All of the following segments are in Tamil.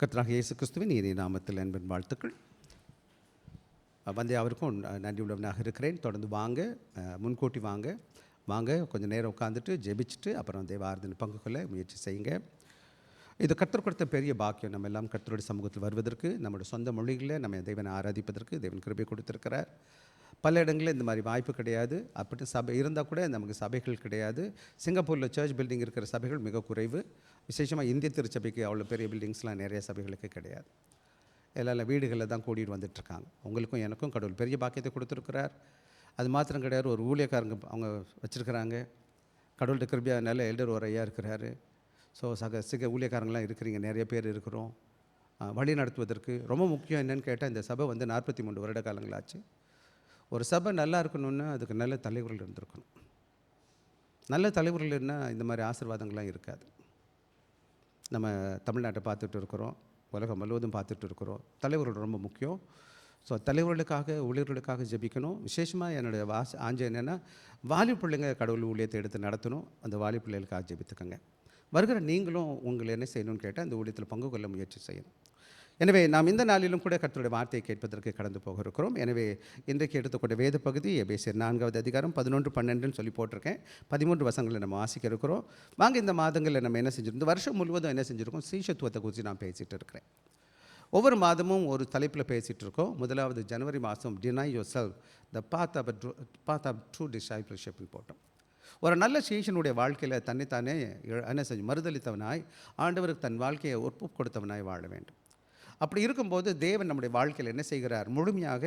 கர்த்தராகிய இயேசு கிறிஸ்துவின் இனிய நாமத்தில் அன்பின் வாழ்த்துக்கள். வந்து அவருக்கும் நன்றி உள்ளவனாக இருக்கிறேன். தொடர்ந்து வாங்க, முன்கூட்டி வாங்க கொஞ்சம் நேரம் உட்காந்துட்டு ஜெபிச்சுட்டு அப்புறம் தேவாராதனை பங்கு கொள்ள முயற்சி செய்யுங்க. இது கர்த்தர் கொடுத்த பெரிய பாக்கியம். நம்ம எல்லாம் கர்த்தருடைய சமூகத்தில் வருவதற்கு, நம்முடைய சொந்த மொழிகளில் நம்ம தேவனை ஆராதிப்பதற்கு தேவன் கிருபை கொடுத்திருக்கிறார். பல இடங்களில் இந்த மாதிரி வாய்ப்பு கிடையாது. அப்படி சபை இருந்தால் கூட நமக்கு சபைகள் கிடையாது. சிங்கப்பூரில் சர்ச் பில்டிங் இருக்கிற சபைகள் மிக குறைவு. விசேஷமாக இந்திய திருச்சபைக்கு அவ்வளோ பெரிய பில்டிங்ஸ்லாம் நிறைய சபைகளுக்கு கிடையாது. எல்லா வீடுகளில் தான் கூட்டிகிட்டு வந்துட்டுருக்காங்க. உங்களுக்கும் எனக்கும் கடவுள் பெரிய பாக்கியத்தை கொடுத்துருக்கிறார். அது மாத்திரம் கிடையாது, ஒரு ஊழியக்காரங்க அவங்க வச்சுருக்கிறாங்க. கடவுள்கிட்ட கிருபையானால எல்டர் ஒரு ஐயா இருக்கிறாரு. ஸோ ஊழியக்காரங்களாம் இருக்கிறீங்க, நிறைய பேர் இருக்கிறோம். வழி நடத்துவதற்கு ரொம்ப முக்கியம் என்னென்னு கேட்டால், இந்த சபை வந்து 43 வருட காலங்களாச்சு. ஒரு சபை நல்லா இருக்கணும்னா அதுக்கு நல்ல தலைவர்கள் இருந்திருக்கணும். நல்ல தலைவர்கள் இருந்தால் இந்த மாதிரி ஆசீர்வாதங்கள்லாம் இருக்காது. நம்ம தமிழ்நாட்டை பார்த்துட்டு இருக்கிறோம், உலகம் முழுவதும் பார்த்துட்டு இருக்கிறோம். தலைவர்கள் ரொம்ப முக்கியம். ஸோ தலைவர்களுக்காக ஊழியர்களுக்காக ஜெபிக்கணும். விசேஷமாக என்னுடைய ஆஞ்சை என்னென்னா, வாலிப பிள்ளைங்க கடவுள் ஊழியத்தை எடுத்து நடத்தணும். அந்த வாலிப பிள்ளைகளுக்காக ஜெபித்துக்கங்க. வருகிற நீங்களும் உங்களை என்ன செய்யணும்னு கேட்டால், அந்த ஊழியத்தில் பங்கு கொள்ள முயற்சி செய்யணும். எனவே நாம் இந்த நாளிலும் கூட கர்த்தருடைய வார்த்தையை கேட்பதற்கு கடந்து போக இருக்கிறோம். எனவே இன்றைக்கு எடுத்துக்கொண்ட வேத பகுதி எபேசியர் 4வது அதிகாரம் 11, 12 சொல்லி போட்டிருக்கேன். 13 வசனங்களை நம்ம வாசிக்க இருக்கிறோம். வாங்க, இந்த மாதங்களில் நம்ம என்ன செஞ்சுருந்தோம், வருஷம் முழுவதும் என்ன செஞ்சுருக்கோம், சீஷத்துவத்தை குறித்து நான் பேசிகிட்டு இருக்கிறேன். ஒவ்வொரு மாதமும் ஒரு தலைப்பில் பேசிகிட்டு இருக்கோம். முதலாவது ஜனவரி மாதம் டினை yourself the path of true டிசைபிள்ஷிப்னு போட்டோம். ஒரு நல்ல சீஷனுடைய வாழ்க்கையில் தன்னைத்தானே என்ன செஞ்சு மறுதளித்தவனாய், ஆண்டவருக்கு தன் வாழ்க்கையை ஒப்பு கொடுத்தவனாய் வாழ வேண்டும். அப்படி இருக்கும்போது தேவன் நம்முடைய வாழ்க்கையில் என்ன செய்கிறார், முழுமையாக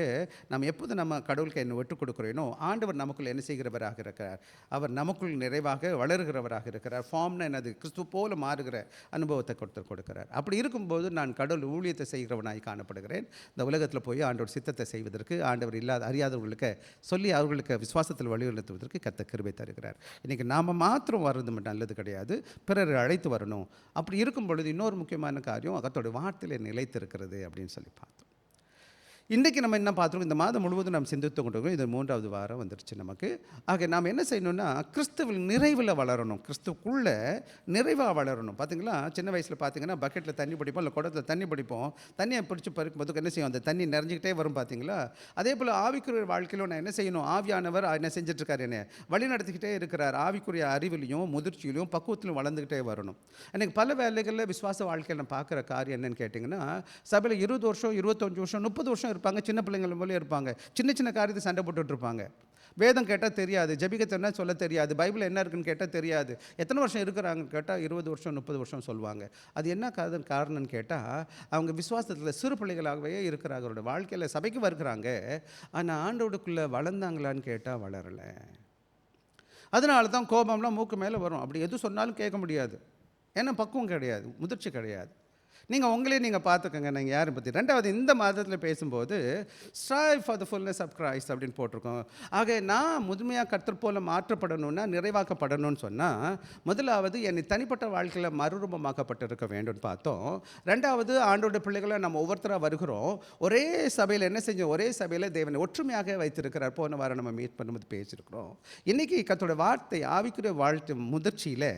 நம்ம எப்போது நம்ம கடவுளுக்கு என்ன விட்டு கொடுக்குறேனோ, ஆண்டவர் நமக்குள் என்ன செய்கிறவராக இருக்கிறார், அவர் நமக்குள் நிறைவாக வளருகிறவராக இருக்கிறார். ஃபார்ம்னா என்னது, கிறிஸ்துவ போல மாறுகிற அனுபவத்தை கொடுக்கிறார். அப்படி இருக்கும்போது நான் கடவுள் ஊழியத்தை செய்கிறவனாய் காணப்படுகிறேன். இந்த உலகத்தில் போய் ஆண்டவர் சித்தத்தை செய்வதற்கு, ஆண்டவர் அறியாதவர்களுக்கு சொல்லி அவர்களுக்கு விசுவாசத்தில் வழிநடத்துவதற்கு கர்த்தர் கிருபை தருகிறார். இன்றைக்கி நாம் மாத்திரம் வர்றது மட்டும் நல்லது கிடையாது, பிறர் அழைத்து வரணும். அப்படி இருக்கும் பொழுது இன்னொரு முக்கியமான காரியம், கர்த்தருடைய வார்த்தையில் நிலைத்து இருக்கிறது அப்படின்னு சொல்லி பார்த்தோம். இன்றைக்கி நம்ம என்ன பார்த்துருக்கோம், இந்த மாதம் முழுவதும் நம்ம சிந்தித்து கொண்டிருக்கோம். இது 3வது வாரம் வந்துடுச்சு நமக்கு. ஆக நாம் என்ன செய்யணும்னா, கிறிஸ்துவில் நிறைவில் வளரணும், கிறிஸ்துக்குள்ளே நிறைவாக வளரணும். பார்த்தீங்களா, சின்ன வயசில் பார்த்தீங்கன்னா பக்கெட்டில் தண்ணி பிடிப்போம், இல்லை குடத்தில் தண்ணி பிடிப்போம். தண்ணியை பிடிச்சி பறிக்கும்போது என்ன செய்யும், அந்த தண்ணி நிறைஞ்சிக்கிட்டே வரும். பார்த்தீங்களா, அதே போல் ஆவிக்குரிய வாழ்க்கையில் நான் என்ன செய்யணும், ஆவியானவர் என்ன செஞ்சிட்ருக்கார், என்ன வழி நடத்திக்கிட்டே இருக்கிறார். ஆவிக்குரிய அறிவிலையும் முதிர்ச்சியிலையும் பக்குவத்திலும் வளர்ந்துக்கிட்டே வரணும். எனக்கு பல வேலைகளில் விசுவாச வாழ்க்கையில் நான் பார்க்குற காரியம் என்னென்னு கேட்டிங்கன்னா, சபையில் 20 வருஷம் 25 வருஷம் 30 வருஷம் இருப்பாங்க, சின்ன பிள்ளைங்கள் போல இருப்பாங்க. சின்ன சின்ன காரியத்தை சண்டை போட்டுட்டு இருப்பாங்க. வேதம் கேட்டால் தெரியாது, ஜெபிக்க சொல்ல தெரியாது, பைபிள் என்ன இருக்குன்னு கேட்டால் தெரியாது. எத்தனை வருஷம் இருக்கிறாங்கன்னு கேட்டால் 20 வருஷம் 30 வருஷம் சொல்லுவாங்க. அது என்ன காரணம்னு கேட்டால், அவங்க விசுவாசத்தில் சிறு பிள்ளைகளாகவே இருக்கிறாங்க. அவரோட வாழ்க்கையில் சபைக்கு வருகிறாங்க, ஆனால் ஆண்டவருக்குள்ளே வளர்ந்தாங்களான்னு கேட்டால் வளரலை. அதனால தான் கோபம்லாம் மூக்கு மேலே வரும். அப்படி எது சொன்னாலும் கேட்க முடியாது, ஏன்னா பக்குவம் கிடையாது, முதிர்ச்சி கிடையாது. நீங்கள் பார்த்துக்கோங்க, நீங்கள் யாரை பற்றி. 2வது, இந்த மாதத்தில் பேசும்போது strive for the fullness of Christ அப்படின்னு போட்டிருக்கோம். ஆக நான் முழுமையாக கர்த்தர் போல மாற்றப்படணும்னா, நிறைவாக்கப்படணும்னு சொன்னால், முதலாவது என்னை தனிப்பட்ட வாழ்க்கையில் மறுரூபமாக்கப்பட்டிருக்க வேண்டும்னு பார்த்தோம். 2வது, ஆண்டோட பிள்ளைகளை நம்ம ஒவ்வொருத்தராக வருகிறோம். ஒரே சபையில் என்ன செஞ்சோம், ஒரே சபையில் தேவனை ஒற்றுமையாக வைத்திருக்கிறார். போன வாரம் நம்ம மீட் பண்ணும்போது பேசியிருக்கிறோம். இன்றைக்கி கர்த்தரோட வார்த்தை ஆவிக்குரிய வாழ்க்கை முதிர்ச்சியில்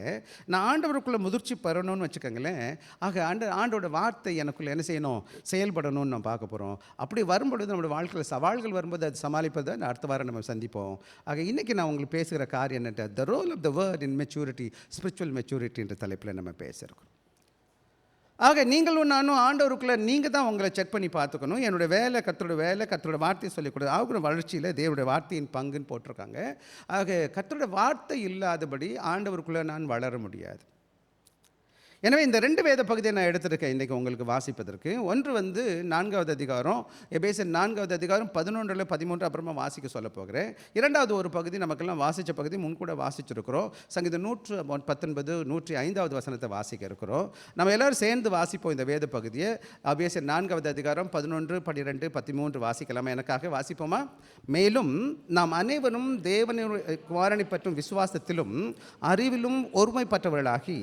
நான் ஆண்டவருக்குள்ளே முதிர்ச்சி பெறணும்னு வச்சுக்கோங்களேன். ஆக ஆண்டோட வார்த்தை எனக்குள்ள என்ன செய்யணும், செயல்படணும்னு நம்ம பார்க்க போகிறோம். அப்படி வரும்பொழுது நம்மளுடைய வாழ்க்கையில் சவால்கள் வரும்போது அது சமாளிப்பதை அடுத்த வாரம் நம்ம சந்திப்போம். ஆக இன்றைக்கி நான் உங்களுக்கு பேசுகிற காரியம் என்னட்ட, the role of the word in maturity, spiritual maturity என்ற தலைப்பில் நம்ம பேசியிருக்கோம். ஆக நீங்களும் நானும் ஆண்டவருக்குள்ளே நீங்கள் தான் உங்களை செக் பண்ணி பார்த்துக்கணும். என்னுடைய வேலை கர்த்தரோட வார்த்தையை சொல்லிக் கொடுத்து ஆகுற வளர்ச்சியில் தேவனுடைய வார்த்தையின் பங்குன்னு போட்டிருக்காங்க. ஆக கர்த்தரோட வார்த்தை இல்லாதபடி ஆண்டவருக்குள்ளே நான் வளர முடியாது. எனவே இந்த 2 வேத பகுதியை நான் எடுத்திருக்கேன் இன்றைக்கி உங்களுக்கு வாசிப்பதற்கு. ஒன்று வந்து 4வது அதிகாரம், எபேசியர் 4வது அதிகாரம் 11, 13 அப்புறமா வாசிக்க சொல்ல போகிறேன். 2வது ஒரு பகுதி நமக்கெல்லாம் வாசித்த பகுதி முன்கூட வாசிச்சிருக்கிறோம். சங்கீதம் 119, 105வது வசனத்தை வாசிக்க இருக்கிறோம். நம்ம எல்லோரும் சேர்ந்து வாசிப்போம் இந்த வேத பகுதியை. எபேசியர் 4வது அதிகாரம் 11, 12, 13 வாசிக்கலாமா? எனக்காக வாசிப்போமா? மேலும் நாம் அனைவரும் தேவனுடைய குமாரனை பற்றும் விசுவாசத்திலும் அறிவிலும் ஒருமைப்பட்டவர்களாகி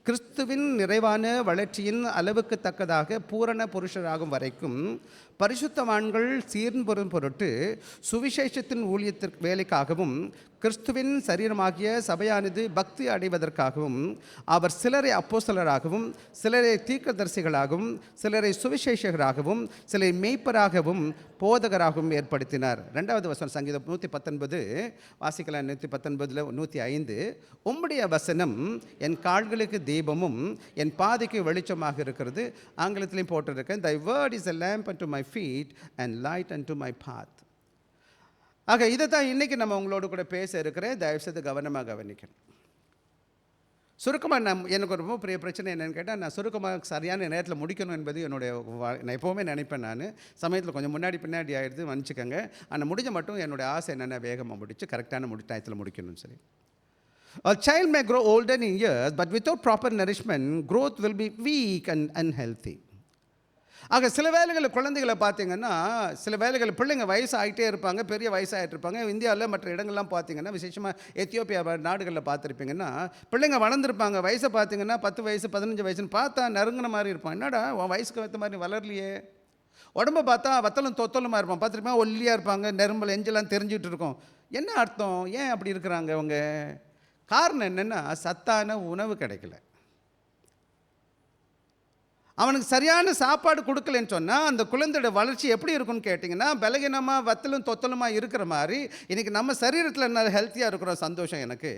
கிறிஸ்துவின் நிறைவான வளர்ச்சியின் அளவுக்கு தக்கதாக பூரண புருஷராகும் வரைக்கும் பரிசுத்தவான்கள் சீர்பெறும் பொருட்டு சுவிசேஷத்தின் ஊழியத்திற்கு வேலைக்காகவும் கிறிஸ்துவின் சரீரமாகிய சபையானது பக்தி அடைவதற்காகவும் அவர் சிலரை அப்போஸ்தலராகவும் சிலரை தீர்க்கதரிசிகளாகவும் சிலரை சுவிசேஷகராகவும் சிலரை மேய்ப்பராகவும் போதகராகவும் ஏற்படுத்தினார். 2வது வசனம் சங்கீதம் 119 வாசிக்கலாம். 119 105. உம்முடைய வசனம் என் கால்களுக்கு தீபமும் என் பாதைக்கு வெளிச்சமாக இருக்கிறது. ஆங்கிலத்திலையும் போட்டிருக்கேன். Thy word is a lamp unto my feet and light unto my path. ஆக இதை தான் இன்றைக்கி நம்ம உங்களோட கூட பேச இருக்கிறேன். தயவுசெய்து கவனமாக கவனிக்கணும். சுருக்கமாக எனக்கு ரொம்ப பெரிய பிரச்சனை என்னென்னு கேட்டால், நான் சுருக்கமாக சரியான நேரத்தில் முடிக்கணும் என்பது என்னுடைய நான் எப்போவுமே நினைப்பேன். நான் சமயத்தில் கொஞ்சம் முன்னாடி பின்னாடி ஆகிடுது, மன்னிச்சுக்கோங்க. ஆனால் முடிஞ்ச மட்டும் என்னுடைய ஆசை என்னென்ன வேகமாக முடித்து கரெக்டான டயத்தில் முடிக்கணும்னு சொல்லி. A child may grow older in years, but without proper nourishment, growth will be weak and unhealthy. ஆக சில வேலைகளில் குழந்தைகளை பார்த்தீங்கன்னா, சில வேலைகள் பிள்ளைங்க வயசு ஆகிட்டே இருப்பாங்க, பெரிய வயசாகிட்டு இருப்பாங்க. இந்தியாவில் மற்ற இடங்கள்லாம் பார்த்தீங்கன்னா, விசேஷமாக எத்தியோப்பியா நாடுகளில் பார்த்துருப்பீங்கன்னா, பிள்ளைங்க வளர்ந்துருப்பாங்க. வயசை பார்த்தீங்கன்னா 10 வயசு 15 வயசுன்னு பார்த்தா நறுங்கின மாதிரி இருப்பான். என்னடா உன் வயசுக்கு ஏற்ற மாதிரி வளரலையே. உடம்பை பார்த்தா வத்தலும் தொத்தலுமா இருப்பான். பார்த்துருப்பேன், ஒல்லியாக இருப்பாங்க, நெரும்பல் எஞ்செல்லாம் தெரிஞ்சுட்டு இருக்கும். என்ன அர்த்தம்? ஏன் அப்படி இருக்கிறாங்க அவங்க? காரணம் என்னென்னா, சத்தான உணவு கிடைக்கல. அவனுக்கு சரியான சாப்பாடு கொடுக்கலன்னு சொன்னால் அந்த குழந்தையோட வளர்ச்சி எப்படி இருக்குன்னு கேட்டிங்கன்னா, பலகீனமாக வத்தலும் தொத்தலுமா இருக்கிற மாதிரி இன்றைக்கி நம்ம சரீரத்தில் என்ன ஹெல்த்தியாக இருக்கிற சந்தோஷம். எனக்கு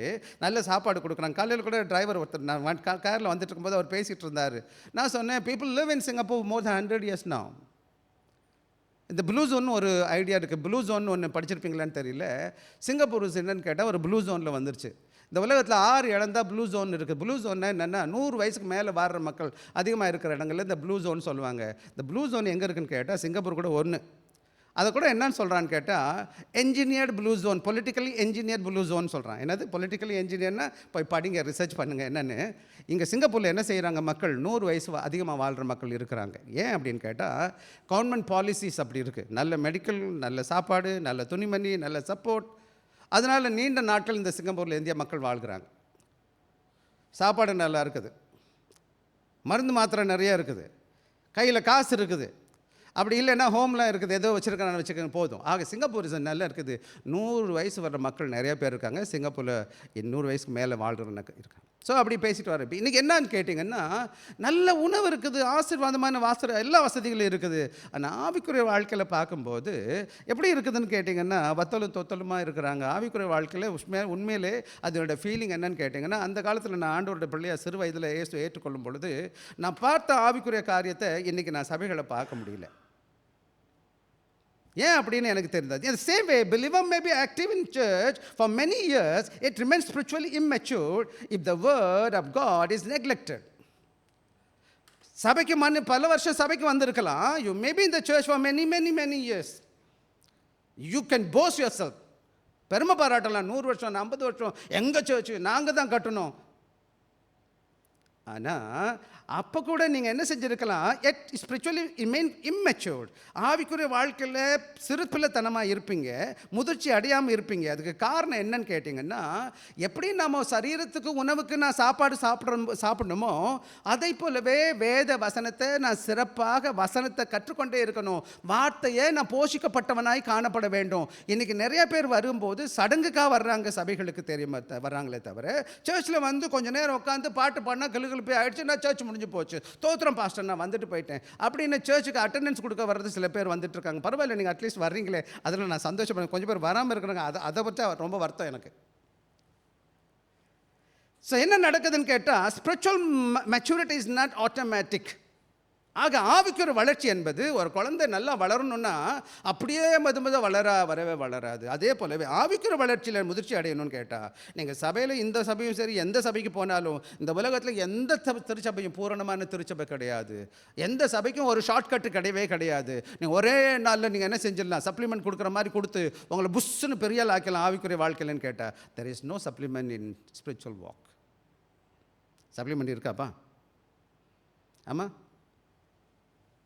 நல்ல சாப்பாடு கொடுக்குறாங்க. காலையில் கூட டிரைவர் ஒருத்தர் நான் காரில் வந்துட்டு இருக்கும்போது அவர் பேசிகிட்டு இருந்தார். நான் சொன்னேன், people live in Singapore more then 100 years now. இந்த ப்ளூ ஜோன் ஒரு ஐடியா இருக்குது. ப்ளூ ஜோன் ஒன்று படிச்சிருப்பீங்களான்னு தெரியல. சிங்கப்பூர் என்னன்னு கேட்டால் ஒரு ப்ளூ ஜோனில் வந்துருச்சு. இந்த உலகத்தில் 6 இடம்தான் ப்ளூ ஜோன் இருக்குது. ப்ளூ ஜோன்னா என்னென்னா, 100 வயசுக்கு மேலே வாழ்கிற மக்கள் அதிகமாக இருக்கிற இடங்களில் இந்த ப்ளூ ஜோன் சொல்லுவாங்க. இந்த ப்ளூ ஜோன் எங்கே இருக்குன்னு கேட்டால் சிங்கப்பூர் கூட ஒன்று. அதை கூட என்னன்னு சொல்கிறான்னு கேட்டால் engineered blue zone, politically engineered blue zone சொல்கிறான். என்னது பொலிட்டிக்கலி என்ஜினியர்னா போய் படிங்க, ரிசர்ச் பண்ணுங்கள் என்னென்னு. இங்கே சிங்கப்பூரில் என்ன செய்கிறாங்க, மக்கள் 100 வயசு அதிகமாக வாழ்கிற மக்கள் இருக்கிறாங்க. ஏன் அப்படின்னு கேட்டால் கவர்மெண்ட் பாலிசிஸ் அப்படி இருக்குது. நல்ல மெடிக்கல், நல்ல சாப்பாடு, நல்ல துணிமணி, நல்ல சப்போர்ட். அதனால் நீண்ட நாட்கள் இந்த சிங்கப்பூரில் இந்திய மக்கள் வாழ்கிறாங்க. சாப்பாடு நல்லா இருக்குது, மருந்து மாத்திரை நிறைய இருக்குது, கையில் காசு இருக்குது. அப்படி இல்லைன்னா ஹோம்லாம் இருக்குது, ஏதோ வச்சுருக்கான்னு வச்சுக்க போதும். ஆக சிங்கப்பூர் நல்லா இருக்குது. 100 வயசு வர்ற மக்கள் நிறைய பேர் இருக்காங்க. சிங்கப்பூரில் 100 வயசுக்கு மேலே வாழ்கிறவங்க இருக்காங்க. ஸோ அப்படி பேசிட்டு வர இப்போ இன்றைக்கி என்னன்னு கேட்டிங்கன்னா, நல்ல உணவு இருக்குது, ஆசீர்வாதமான எல்லா வசதிகளும் இருக்குது. ஆனால் ஆவிக்குரிய வாழ்க்கையில் பார்க்கும்போது எப்படி இருக்குதுன்னு கேட்டிங்கன்னா, வத்தலும் தொத்தலுமா இருக்கிறாங்க. ஆவிக்குரிய வாழ்க்கையில் உண்மையிலே அதோட ஃபீலிங் என்னன்னு கேட்டிங்கன்னா, அந்த காலத்தில் நான் ஆண்டவரோட பிள்ளையாக சிறு வயதில் ஏற்றுக்கொள்ளும் பொழுது நான் பார்த்த ஆவிக்குரிய காரியத்தை இன்றைக்கி நான் சபைகளை பார்க்க முடியல. ஏன் அப்படின்னு எனக்கு தெரிந்தது. In the same way, believer may be active in church for many years, it remains spiritually immature if the word of God is neglected. சபைக்கு பல வருஷம் சபைக்கு வந்திருக்கலாம். You may be in the church for many years. You can boast yourself. பெருமை பாராட்டலாம். 100 வருஷம் 50 வருஷம் எங்கள் சர்ச்சு நாங்கள் தான் கட்டணும். ஆனால் அப்போ கூட நீங்கள் என்ன செஞ்சுருக்கலாம், எட் ஸ்பிரிச்சுவலி ரிமைன் இம்மெச்சூர்ட். ஆவிக்குரிய வாழ்க்கையில் சிறுபிள்ளைத்தனமாக இருப்பீங்க, முதிர்ச்சி அடையாமல் இருப்பீங்க. அதுக்கு காரணம் என்னன்னு கேட்டிங்கன்னா, எப்படி நம்ம சரீரத்துக்கு உணவுக்கு நான் சாப்பாடு சாப்பிடணுமோ அதை போலவே வேத வசனத்தை நான் சிறப்பாக வசனத்தை கற்றுக்கொண்டே இருக்கணும். வார்த்தையை நான் போஷிக்கப்பட்டவனாய் காணப்பட வேண்டும். இன்றைக்கி நிறைய பேர் வரும்போது சடங்குக்காக வர்றாங்க, சபைகளுக்கு தெரியுமா வர்றாங்களே தவிர, சர்ச்சில் வந்து கொஞ்சம் நேரம் உட்காந்து பாட்டு பாடினா கிளுகிழுப்பி ஆகிடுச்சு, நான் சர்ச் முடிஞ்சு போச்சு, தோத்திரம் பாஸ்டர் நான் வந்துட்டு போயிட்டேன் அப்படின்னு சர்ச்சுக்கு அட்டெண்டன்ஸ் கொடுக்க வர்றது சில பேர் வந்துட்டு இருக்காங்க. பரவாயில்ல, நீங்கள் அட்லீஸ்ட் வர்றீங்களே, அதில் நான் சந்தோஷப்படுறேன். கொஞ்சம் பேர் வராமல் இருக்கிறாங்க, அதை பற்றி ரொம்ப வருத்தம் எனக்கு. ஸோ என்ன நடக்குதுன்னு கேட்டால், spiritual maturity is not automatic. ஆக ஆவிக்குரிய வளர்ச்சி என்பது ஒரு குழந்தை நல்லா வளரணும்னா அப்படியே வரவே வளராது. அதே போலவே ஆவிக்குரிய வளர்ச்சியில் முதிர்ச்சி அடையணும்னு கேட்டால், நீங்கள் சபையில் இந்த சபையும் சரி, எந்த சபைக்கு போனாலும் இந்த உலகத்தில் எந்த திருச்சபையும் பூரணமான திருச்சபை கிடையாது. எந்த சபைக்கும் ஒரு ஷார்ட்கட்டு கிடையாது. நீங்கள் ஒரே நாளில் நீங்கள் என்ன செஞ்சிடலாம், சப்ளிமெண்ட் கொடுக்குற மாதிரி கொடுத்து உங்களை புஷ்ஷுன்னு பெரிய ஆக்கலாம் ஆவிக்குரிய வாழ்க்கையிலன்னு கேட்டால், there is no supplement in spiritual walk. Supplement இருக்காப்பா? ஆமாம்,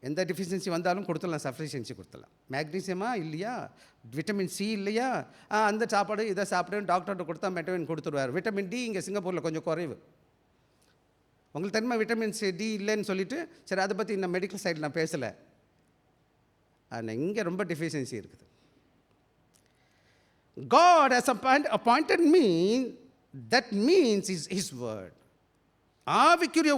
எந்த டிஃபிஷியன்சி வந்தாலும் கொடுத்துடலாம், சஃபிஷியன்சி கொடுத்துடலாம். மேக்னீசியமா இல்லையா, விட்டமின் சி இல்லையா, அந்த சாப்பாடு இதை சாப்பிடுன்னு டாக்டர்கிட்ட கொடுத்தா மெட்டமின் கொடுத்துருவார். விட்டமின் டி இங்கே சிங்கப்பூரில் கொஞ்சம் குறைவு. உங்களுக்கு தெரியுமா விட்டமின் சி டி இல்லைன்னு சொல்லிட்டு, சரி அதை பற்றி இந்த மெடிக்கல் சைடில் நான் பேசலை. ஆனால் இங்கே ரொம்ப டிஃபிஷியன்சி இருக்குது. God has appointed me, that means his word. ஆவிக்குரிய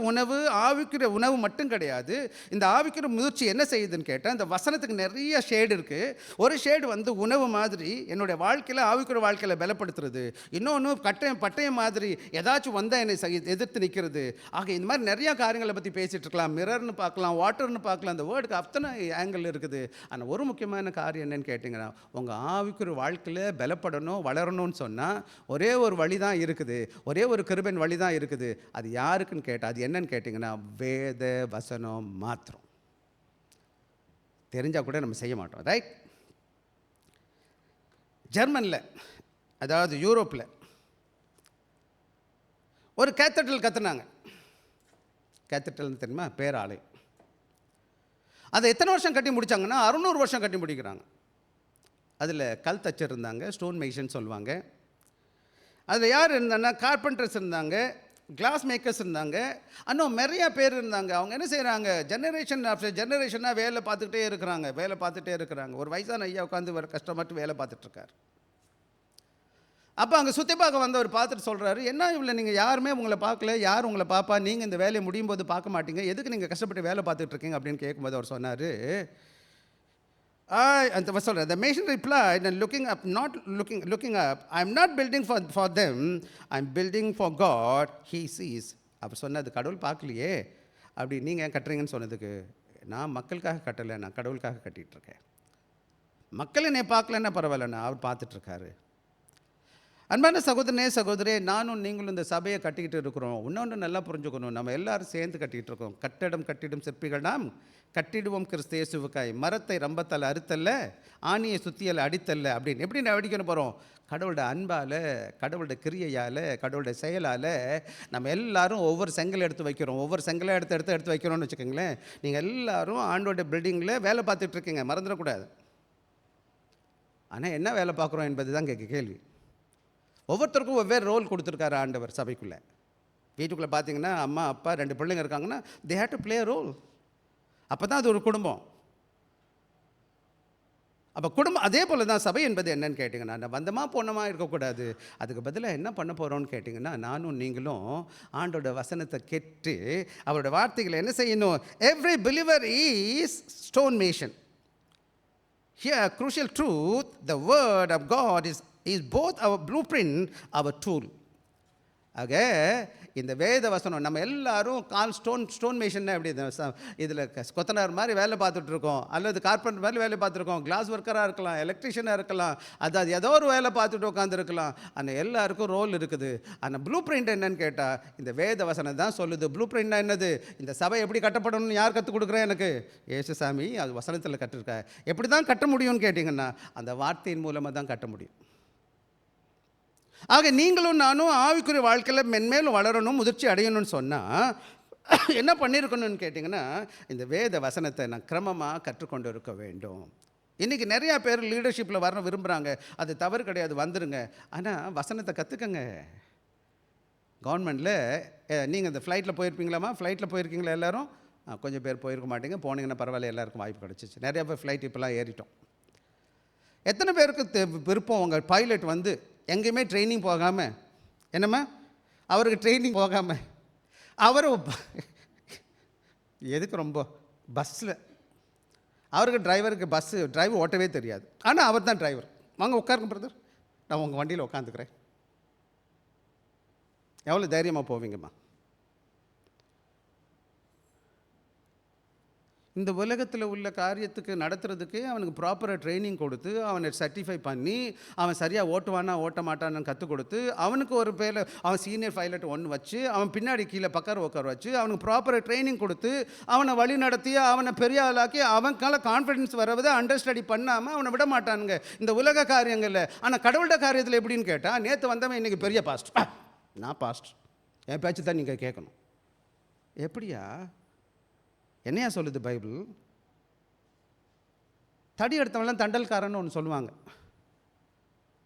உணவு மட்டும் கிடையாது. இந்த ஆவிக்குரிய முயற்சி என்ன செய்யுதுன்னு கேட்டால், இந்த வசனத்துக்கு நிறைய ஷேடு இருக்குது. ஒரு ஷேடு வந்து உணவு மாதிரி என்னுடைய வாழ்க்கையில், ஆவிக்குரிய வாழ்க்கையில் பலப்படுத்துறது. இன்னொன்று பட்டயம் மாதிரி ஏதாச்சும் வந்தால் என்னை எதிர்த்து நிற்கிறது. ஆக இந்த மாதிரி நிறையா காரியங்களை பற்றி பேசிகிட்டு இருக்கலாம். மிரர்னு பார்க்கலாம், வாட்டர்னு பார்க்கலாம். அந்த வேர்டுக்கு அத்தனை ஆங்கிள் இருக்குது. ஆனால் ஒரு முக்கியமான காரியம் என்னென்னு கேட்டிங்கன்னா, உங்கள் ஆவிக்குரிய வாழ்க்கையில் பலப்படணும், வளரணும்னு சொன்னால் ஒரே ஒரு வழி தான் இருக்குது. ஒரே ஒரு கிருபையின் வழி தான் இருக்குது. அது யாருக்குன்னு கேட்டால், அது என்னன்னு கேட்டிங்கன்னா, வேத வசனம் மாத்திரம். தெரிஞ்சால் கூட நம்ம செய்ய மாட்டோம், ரைட்? ஜெர்மனில், அதாவது யூரோப்பில் ஒரு கேத்தட்ரல் கத்துனாங்க. கேத்தட்ரல்னு தெரியுமா? பேராலயம். அதை எத்தனை வருஷம் கட்டி முடித்தாங்கன்னா 600 வருஷம் கட்டி முடிக்கிறாங்க. அதில் கல் தச்சர் இருந்தாங்க, ஸ்டோன் மேசன் சொல்லுவாங்க. அதில் யார் இருந்தாங்கன்னா, கார்பெண்டர்ஸ் இருந்தாங்க, கிளாஸ் மேக்கர்ஸ் இருந்தாங்க, இன்னும் நிறையா பேர் இருந்தாங்க. அவங்க என்ன செய்கிறாங்க, ஜெனரேஷன் ஆஃப்டர் ஜெனரேஷனாக வேலை பார்த்துக்கிட்டே இருக்கிறாங்க. ஒரு வயசான ஐயா உட்காந்து ஒரு கஷ்டப்பட்டு வேலை பார்த்துட்ருக்கார். அப்போ அங்கே சுற்றி பார்க்க வந்தவர் பார்த்துட்டு சொல்கிறாரு, என்ன இவ்வளோ நீங்கள் யாருமே உங்களை பார்க்கல, யார் உங்களை பார்ப்பா, நீங்கள் இந்த வேலையை முடியும் போது பார்க்க மாட்டீங்க, எதுக்கு நீங்கள் கஷ்டப்பட்டு வேலை பார்த்துட்ருக்கீங்க அப்படின்னு கேட்கும்போது அவர் சொன்னார், the mason replied, and looking up, I'm not building for them, I'm building for God, he sees. அவர் சொன்னது, கடவுள் பார்க்கலையே, அப்படி நீங்கள் ஏன் கட்டுறீங்கன்னு சொன்னதுக்கு, நான் மக்களுக்காக கட்டலை, நான் கடவுளுக்காக கட்டிகிட்ருக்கேன். மக்கள் என்னை பார்க்கலன்னா பரவாயில்லண்ணா, அவர் பார்த்துட்ருக்காரு. அன்பான சகோதரே, நானும் நீங்களும் இந்த சபையை கட்டிக்கிட்டு இருக்கிறோம். இன்னொன்று நல்லா புரிஞ்சுக்கணும், நம்ம எல்லாரும் சேர்ந்து கட்டிகிட்டு இருக்கோம். கட்டிடும் சிற்பிகள் நாம், கட்டிடுவோம் கிறிஸ்து இயேசுவுக்காய். மரத்தை ரம்பத்தால் அறுத்தல்ல, ஆணியை சுத்தியால் அடித்தல்ல. அப்படின்னு எப்படி நான் அடிக்கணும் போகிறோம்? கடவுளோட அன்பால், கடவுளோட கிரியையால், கடவுளோட செயலால் நம்ம எல்லாரும் ஒவ்வொரு செங்கலை எடுத்து வைக்கிறோம். ஒவ்வொரு செங்கலை எடுத்து வைக்கிறோம்னு வச்சுக்கோங்களேன். நீங்கள் எல்லோரும் ஆண்டோட பில்டிங்கில் வேலை பார்த்துட்ருக்கீங்க, மறந்துடக்கூடாது. ஆனால் என்ன வேலை பார்க்குறோம் என்பது தான் கேள்வி. ஒவ்வொருத்தருக்கும் வெவ்வேறு ரோல் கொடுத்துருக்காரு ஆண்டவர் சபைக்குள்ளே. வீட்டுக்குள்ளே பார்த்தீங்கன்னா அம்மா அப்பா 2 பிள்ளைங்க இருக்காங்கன்னா, they have to play role. அப்போ தான் அது ஒரு குடும்பம். அப்போ குடும்பம் அதே போல் தான் சபை என்பது என்னன்னு கேட்டிங்கன்னா, நான் வந்தமா போனமா இருக்கக்கூடாது. அதுக்கு பதிலாக என்ன பண்ண போகிறோன்னு கேட்டிங்கன்னா, நானும் நீங்களும் ஆண்டோட வசனத்தை கேட்டு அவரோட வார்த்தைகளை என்ன செய்யணும்? Every believer is stone Mason. Here, crucial truth, the word of God is both our blueprint, our tool. ஆக இந்த வேத வசனம் நம்ம எல்லாரும் ஸ்டோன் மேஷன்னா எப்படி, இதில் கொத்தனார் மாதிரி வேலை பார்த்துட்ருக்கோம், அல்லது கார்பெண்டர் மாதிரி வேலை பார்த்துருக்கோம், கிளாஸ் ஒர்க்கராக இருக்கலாம், எலக்ட்ரிஷியனாக இருக்கலாம், அது ஏதோ ஒரு வேலை பார்த்துட்டு உட்காந்துருக்கலாம். ஆனால் எல்லாருக்கும் ரோல் இருக்குது. ஆனால் ப்ளூ பிரிண்ட் என்னன்னு கேட்டால், இந்த வேத வசனம் தான் சொல்லுது. ப்ளூ பிரிண்ட்னா என்னது? இந்த சபை எப்படி கட்டப்படணும்னு யார் கற்றுக் கொடுக்குறேன்? எனக்கு ஏசுசாமி அது வசனத்தில் கட்டிருக்க. எப்படி தான் கட்ட முடியும்னு கேட்டிங்கன்னா, அந்த வார்த்தையின் மூலமாக தான் கட்ட முடியும். ஆக நீங்களும் நானும் ஆவிக்குரிய வாழ்க்கையில் மென்மேலும் வளரணும், முதிர்ச்சி அடையணும்னு சொன்னால் என்ன பண்ணியிருக்கணும்னு கேட்டிங்கன்னா, இந்த வேத வசனத்தை நான் கிரமமாக கற்றுக்கொண்டு இருக்க வேண்டும். இன்றைக்கி நிறையா பேர் லீடர்ஷிப்பில் வரணும் விரும்புகிறாங்க. அது தவறு கிடையாது, வந்துடுங்க. ஆனால் வசனத்தை கற்றுக்கங்க. கவர்மெண்ட்டில் நீங்கள் இந்த ஃப்ளைட்டில் போயிருப்பீங்களாம்மா? ஃப்ளைட்டில் போயிருக்கீங்களா எல்லோரும்? கொஞ்சம் பேர் போயிருக்க மாட்டீங்க. போனீங்கன்னா பரவாயில்ல, எல்லாருக்கும் வாய்ப்பு கிடச்சிச்சு. நிறையா பேர் ஃப்ளைட் இப்போலாம் ஏறிட்டோம். எத்தனை பேருக்கு விருப்பம் உங்கள் பைலட் வந்து எங்கேயுமே ட்ரைனிங் போகாமல், என்னம்மா அவருக்கு ட்ரைனிங் போகாமல், அவர் எதுக்கு ரொம்ப பஸ்ஸில் அவருக்கு டிரைவர் ஓட்டவே தெரியாது, ஆனால் அவர் தான் டிரைவர். வாங்க உட்காருங்க பிரதர், நான் உங்கள் வண்டியில் உட்காந்துக்கிறேன். எவ்வளோ தைரியமாக போவீங்கம்மா? இந்த உலகத்தில் உள்ள காரியத்துக்கு நடத்துறதுக்கு அவனுக்கு ப்ராப்பராக ட்ரைனிங் கொடுத்து, அவனை சர்டிஃபை பண்ணி, அவன் சரியாக ஓட்ட மாட்டான்னு கற்றுக் கொடுத்து, அவனுக்கு ஒரு பேரில் அவன் சீனியர் பைலட் ஒன்று வச்சு, அவன் பின்னாடி கீழே உட்கார வச்சு, அவனுக்கு ப்ராப்பராக ட்ரைனிங் கொடுத்து, அவனை வழி நடத்தி, அவனை பெரிய ஆளாக்கி, அவனுக்கால கான்ஃபிடென்ஸ் வரவதை அண்டர்ஸ்டடி பண்ணாமல் அவனை விட மாட்டானுங்க இந்த உலக காரியங்களில். ஆனால் கடவுளோட காரியத்தில் எப்படின்னு கேட்டால், நேற்று வந்தவன் இன்றைக்கி பெரிய பாஸ்டர், நான் பாஸ்டர், என் பேச்சு தான் நீங்கள் கேட்கணும். எப்படியா? என்னையா சொல்லுது பைபிள்? தடி எடுத்தவெல்லாம் தண்டல்காரன்னு ஒன்று சொல்லுவாங்க.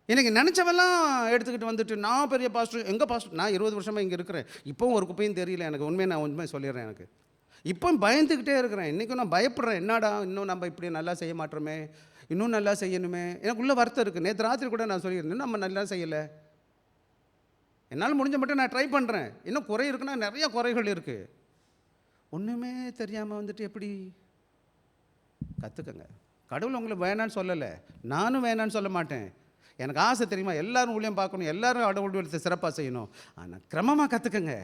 எனக்கு நினச்சவெல்லாம் எடுத்துக்கிட்டு வந்துட்டு, நான் பெரிய பாஸ்டர், எங்கள் பாஸ்டர், நான் 20 வருஷமாக இங்கே இருக்கிறேன், இப்போவும் ஒரு குப்பையும் தெரியல எனக்கு. நான் உண்மையை சொல்லிடுறேன். எனக்கு இப்போ பயந்துக்கிட்டே இருக்கிறேன். இன்றைக்கும் நான் பயப்படுறேன். என்னடா இன்னும் நம்ம இப்படி நல்லா செய்ய மாட்டோமே, இன்னும் நல்லா செய்யணுமே, எனக்குள்ள வருத்தம் இருக்குது. நேற்று ராத்திரி கூட நான் சொல்லியிருந்தேன், நம்ம நல்லா செய்யலை. என்னால் முடிஞ்ச மட்டும் நான் ட்ரை பண்ணுறேன். இன்னும் குறை இருக்குன்னா நிறைய குறைகள் இருக்குது. ஒன்றுமே தெரியாமல் வந்துட்டு எப்படி? கற்றுக்கங்க. கடவுள் உங்களை வேணான்னு சொல்லலை, நானும் வேணான்னு சொல்ல மாட்டேன். எனக்கு ஆசை தெரியுமா, எல்லோரும் ஊழியம் பார்க்கணும், எல்லோரும் கடவுள் ஊழியத்தை சிறப்பாக செய்யணும். ஆனால் கிரமமாக கற்றுக்கங்க.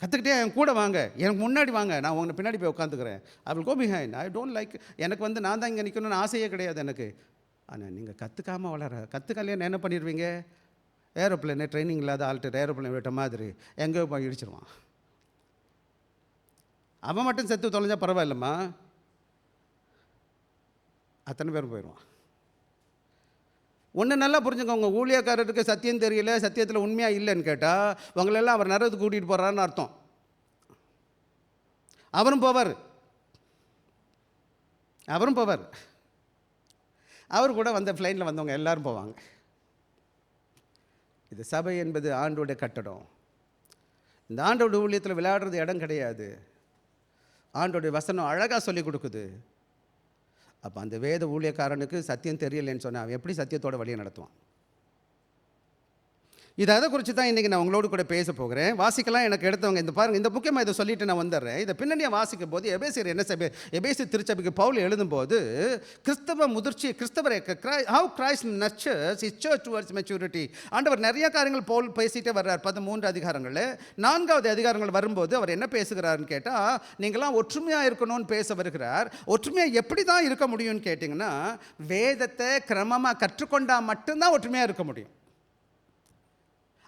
கற்றுக்கிட்டே என் கூட வாங்க, எனக்கு முன்னாடி வாங்க, நான் உங்களை பின்னாடி போய் உட்காந்துக்கிறேன். I will go behind. I don't like, எனக்கு வந்து நான் தான் இங்கே நிற்கணும்னு ஆசையே கிடையாது எனக்கு. ஆனால் நீங்கள் கற்றுக்காமல் கற்றுக்கலையே என்ன பண்ணிடுவீங்க? ஏரோப்ளேனே ட்ரைனிங் இல்லாத ஆள்கிட்ட ஏரோப்ளேன் விட்ட மாதிரி எங்கேயோ போய் இடிச்சிருவான். அவன் மட்டும் செத்து தொலைஞ்சா பரவாயில்லம்மா, அத்தனை பேரும் போயிடுவான். ஒன்று நல்லா புரிஞ்சுங்க, உங்கள் ஊழியக்காரருக்கு சத்தியம் தெரியல, சத்தியத்தில் உண்மையாக இல்லைன்னு கேட்டால் உங்களெல்லாம் அவர் நரகத்துக்கு கூட்டிகிட்டு போகிறான்னு அர்த்தம். அவரும் போவார், அவர் கூட வந்த ஃப்ளைனில் வந்தவங்க எல்லோரும் போவாங்க. இது சபை என்பது ஆண்டோடைய கட்டடம். இந்த ஆண்டோட ஊழியத்தில் விளையாடுறது இடம் கிடையாது. ஆண்டோடைய வசனம் அழகாக சொல்லிக் கொடுக்குது. அப்போ அந்த வேத ஊழியக்காரனுக்கு சத்தியம் தெரியலைன்னு சொன்னால் அவன் எப்படி சத்தியத்தோட வழியை நடத்துவான்? இது அதை குறித்து தான் இன்றைக்கி நான் உங்களோடு கூட பேச போகிறேன். வாசிக்கலாம் எனக்கு எடுத்தவங்க இந்த பாருங்கள், இந்த முக்கியமாக இதை சொல்லிவிட்டு நான் வந்துடுறேன். இதை பின்னணியாக வாசிக்கும் போது எபேசியர் என்ன சபை, எபேசியர் திருச்சபைக்கு பவுல் எழுதும்போது கிறிஸ்தவ முதிர்ச்சி, கிறிஸ்தவரை how Christ nurtures his church towards maturity. ஆண்டவர் நிறைய காரியங்கள் பவுல் பேசிகிட்டே வர்றார் 13 அதிகாரங்களில். 4வது அதிகாரங்கள் வரும்போது அவர் என்ன பேசுகிறாருன்னு கேட்டால், நீங்களாம் ஒற்றுமையாக இருக்கணும்னு பேச வருகிறார். ஒற்றுமையாக எப்படி தான் இருக்க முடியும்னு கேட்டிங்கன்னா, வேதத்தை கிரமமாக கற்றுக்கொண்டால் மட்டும்தான் ஒற்றுமையாக இருக்க முடியும்.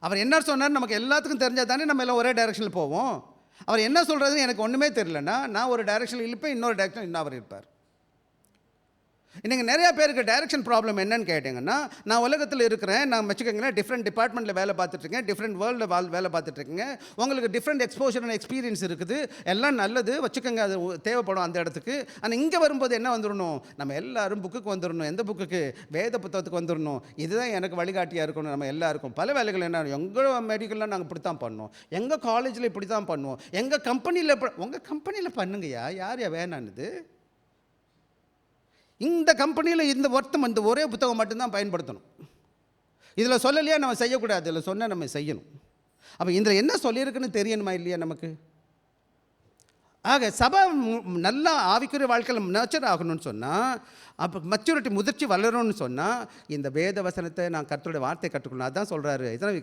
அவர் என்ன சொன்னார் நமக்கு எல்லாத்துக்கும் தெரிஞ்சால் தானே நம்ம எல்லாம் ஒரே டைரெக்ஷனில் போவோம். அவர் என்ன சொல்கிறதுன்னு எனக்கு ஒன்றுமே தெரியலன்னா நான் ஒரு டைரெக்ஷனில் இருப்பேன், இன்னொரு டைரெக்ஷன் இன்னும் அவர் இருப்பார். இன்றைக்கி நிறையா பேருக்கு டைரெக்ஷன் ப்ராப்ளம் என்னன்னு கேட்டிங்கன்னா, நான் உலகத்தில் இருக்கிறேன், நான் வச்சுக்கோங்களேன், டிஃப்ரெண்ட் டிபார்ட்மெண்ட்டில் வேலை பார்த்துட்ருக்கேன், டிஃப்ரெண்ட் வேர்ல்டில் வேலை பார்த்துட்ருக்கேங்க. உங்களுக்கு டிஃப்ரெண்ட் எக்ஸ்போஷர் அண்ட் எக்ஸ்பீரியன்ஸ் இருக்குது, எல்லாம் நல்லது, வச்சுக்கோங்க, அது தேவைப்படும் அந்த இடத்துக்கு. ஆனால் இங்கே வரும்போது என்ன வந்துடணும், நம்ம எல்லோரும் புக்குக்கு வந்துடணும். எந்த புக்குக்கு? வேத புத்தகத்துக்கு வந்துடணும். இதுதான் எனக்கு வழிகாட்டியாக இருக்கணும். நம்ம எல்லாருக்கும் பல வேலைகள் என்ன, எங்கள் மெடிக்கலில் நாங்கள் இப்படி தான் பண்ணோம், எங்கள் காலேஜில் இப்படி தான் பண்ணுவோம், எங்கள் கம்பெனியில் உங்கள் கம்பெனியில் பண்ணுங்கய்யா, யார் வேணான்னுது? இந்த கம்பெனியில் இந்த ஒருத்தம் இந்த ஒரே புத்தகம் மட்டும்தான் பயன்படுத்தணும். இதில் சொல்லலையா நம்ம செய்யக்கூடாது, இதில் சொன்னால் நம்ம செய்யணும். அப்போ இதில் என்ன சொல்லியிருக்குன்னு தெரியணுமா இல்லையா நமக்கு? ஆக சபை நல்லா ஆவிக்குரிய வாழ்க்கையில் நர்ச்சர் ஆகணும்னு சொன்னால், அப்போ மெச்சூரிட்டி முதிர்ச்சி வளரணும்னு சொன்னால், இந்த வேத வசனத்தை நான் கர்த்தருடைய வார்த்தை கற்றுக்கணும். அதுதான் சொல்கிறாரு. இதெல்லாம்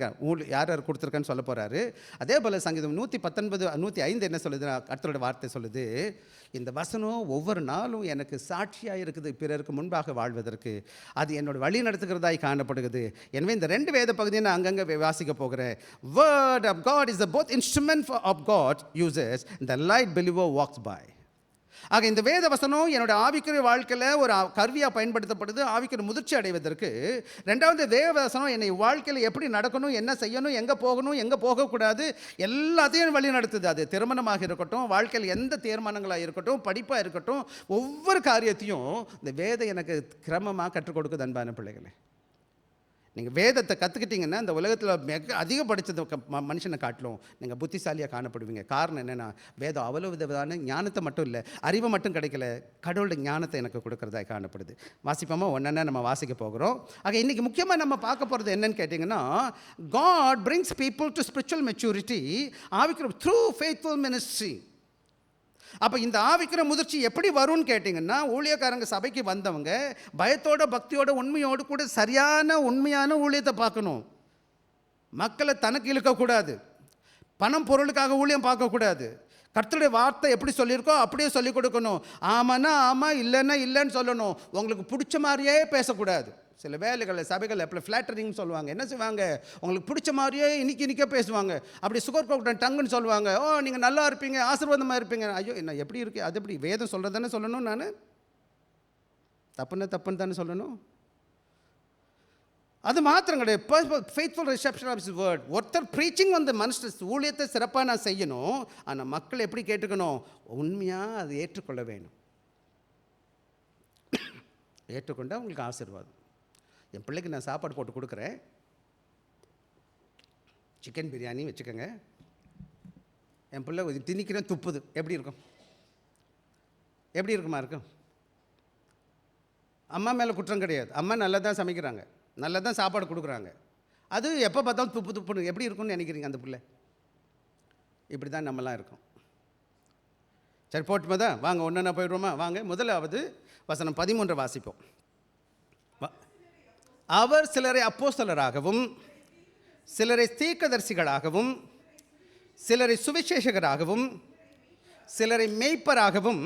யார் யார் கொடுத்துருக்கேன்னு சொல்ல போகிறாரு. அதே போல் சங்கீதம் 119 105 என்ன சொல்லுது? கர்த்தருடைய வார்த்தை சொல்லுது, இந்த வசனம் ஒவ்வொரு நாளும் எனக்கு சாட்சியாக இருக்குது பிறருக்கு முன்பாக வாழ்வதற்கு, அது என்னோட வழி நடத்துகிறதாய் காணப்படுகிறது. எனவே இந்த 2 வேத பகுதியை நான் அங்கங்கே வாசிக்க போகிறேன். Word of God is the both instrument of God uses, the light believer walks by. ஆக இந்த வேத வசனம் என்னோட ஆவிக்குரிய வாழ்க்கையில் ஒரு கருவியாக பயன்படுத்தப்படுது ஆவிக்குரிய முதிர்ச்சி அடைவதற்கு. 2வது வேத வசனம் என்னை வாழ்க்கையில் எப்படி நடக்கணும், என்ன செய்யணும், எங்கே போகணும், எங்கே போகக்கூடாது, எல்லாத்தையும் வழி நடத்துது. அது திருமணமாக இருக்கட்டும், வாழ்க்கையில் எந்த தீர்மானங்களாக இருக்கட்டும், படிப்பாக இருக்கட்டும், ஒவ்வொரு காரியத்தையும் இந்த வேதம் எனக்கு கிரமமாக கற்றுக் கொடுக்குது. அன்பான பிள்ளைகளே, நீங்கள் வேதத்தை கற்றுக்கிட்டிங்கன்னா இந்த உலகத்தில் மிக அதிக படித்தது மனுஷனை காட்டிலும் நீங்கள் புத்திசாலியாக காணப்படுவீங்க. காரணம் என்னென்னா, வேதம் அவ்வளோ விதமான ஞானத்தை மட்டும் இல்லை, அறிவை மட்டும் கிடைக்கல, கடவுளுடைய ஞானத்தை எனக்கு கொடுக்குறதா காணப்படுது. வாசிப்போமா? ஒன்றா நம்ம வாசிக்க போகிறோம். ஆக இன்றைக்கி முக்கியமாக நம்ம பார்க்க போகிறது என்னன்னு கேட்டிங்கன்னா, God brings people to spiritual maturity through faithful ministry. அப்போ இந்த ஆவிக்கிற முதிர்ச்சி எப்படி வரும்னு கேட்டிங்கன்னா, ஊழியக்காரங்க சபைக்கு வந்தவங்க பயத்தோட பக்தியோட உண்மையோடு கூட சரியான உண்மையான ஊழியத்தை பார்க்கணும். மக்களை தனக்கு இழுக்கக்கூடாது, பணம் பொருளுக்காக ஊழியம் பார்க்கக்கூடாது. கர்த்தருடைய வார்த்தை எப்படி சொல்லியிருக்கோ அப்படியே சொல்லிக் கொடுக்கணும். ஆமான்னா ஆமாம், இல்லைன்னா இல்லைன்னு சொல்லணும். உங்களுக்கு பிடிச்ச மாதிரியே பேசக்கூடாது. சில வேலைகளில் சபைகள் எப்படி ஃப்ளாட்டரிங்னு சொல்லுவாங்க. என்ன செய்வாங்க, உங்களுக்கு பிடிச்ச மாதிரியே இன்றைக்கே பேசுவாங்க. அப்படி சுகர் கோக்கன் டங்குன்னு சொல்லுவாங்க. ஓ நீங்கள் நல்லா இருப்பீங்க, ஆசீர்வாதமாக இருப்பீங்க. ஐயோ என்ன எப்படி இருக்கு, அது எப்படி வேதம் சொல்கிறது தானே சொல்லணும், நான் தப்புன்னு தானே சொல்லணும். அது மாத்திரம் கிடையாது. Faithful reception of his word. ஒருத்தர் ப்ரீச்சிங் வந்து மனுஷன் ஊழியத்தை சிறப்பாக நான் செய்யணும். ஆனால் மக்கள் எப்படி கேட்டுக்கணும், உண்மையாக அதை ஏற்றுக்கொள்ள வேணும். ஏற்றுக்கொண்டால் உங்களுக்கு ஆசீர்வாதம். என் பிள்ளைக்கு நான் சாப்பாடு போட்டு கொடுக்குறேன், சிக்கன் பிரியாணி வச்சுக்கோங்க. என் பிள்ளை திணிக்கிறேன், துப்புது, எப்படி இருக்கும்? எப்படி இருக்குமா இருக்கும்? அம்மா மேலே குற்றம் கிடையாது. அம்மா நல்லா தான் சமைக்கிறாங்க, நல்லா தான் சாப்பாடு கொடுக்குறாங்க. அது எப்போ பார்த்தாலும் துப்பு துப்புன்னு எப்படி இருக்குன்னு நினைக்கிறீங்க அந்த பிள்ளை? இப்படி தான் நம்மலாம் இருக்கோம். சரி போட்டுமா தான் வாங்க ஒன்றா போயிடுவோமா? வாங்க. முதலாவது வசனம் 13 வாசிப்போம். அவர் சிலரை அப்போஸ்தலராகவும் சிலரை தீர்க்கதரிசிகளாகவும் சிலரை சுவிசேஷகராகவும் சிலரை மேய்ப்பராகவும்.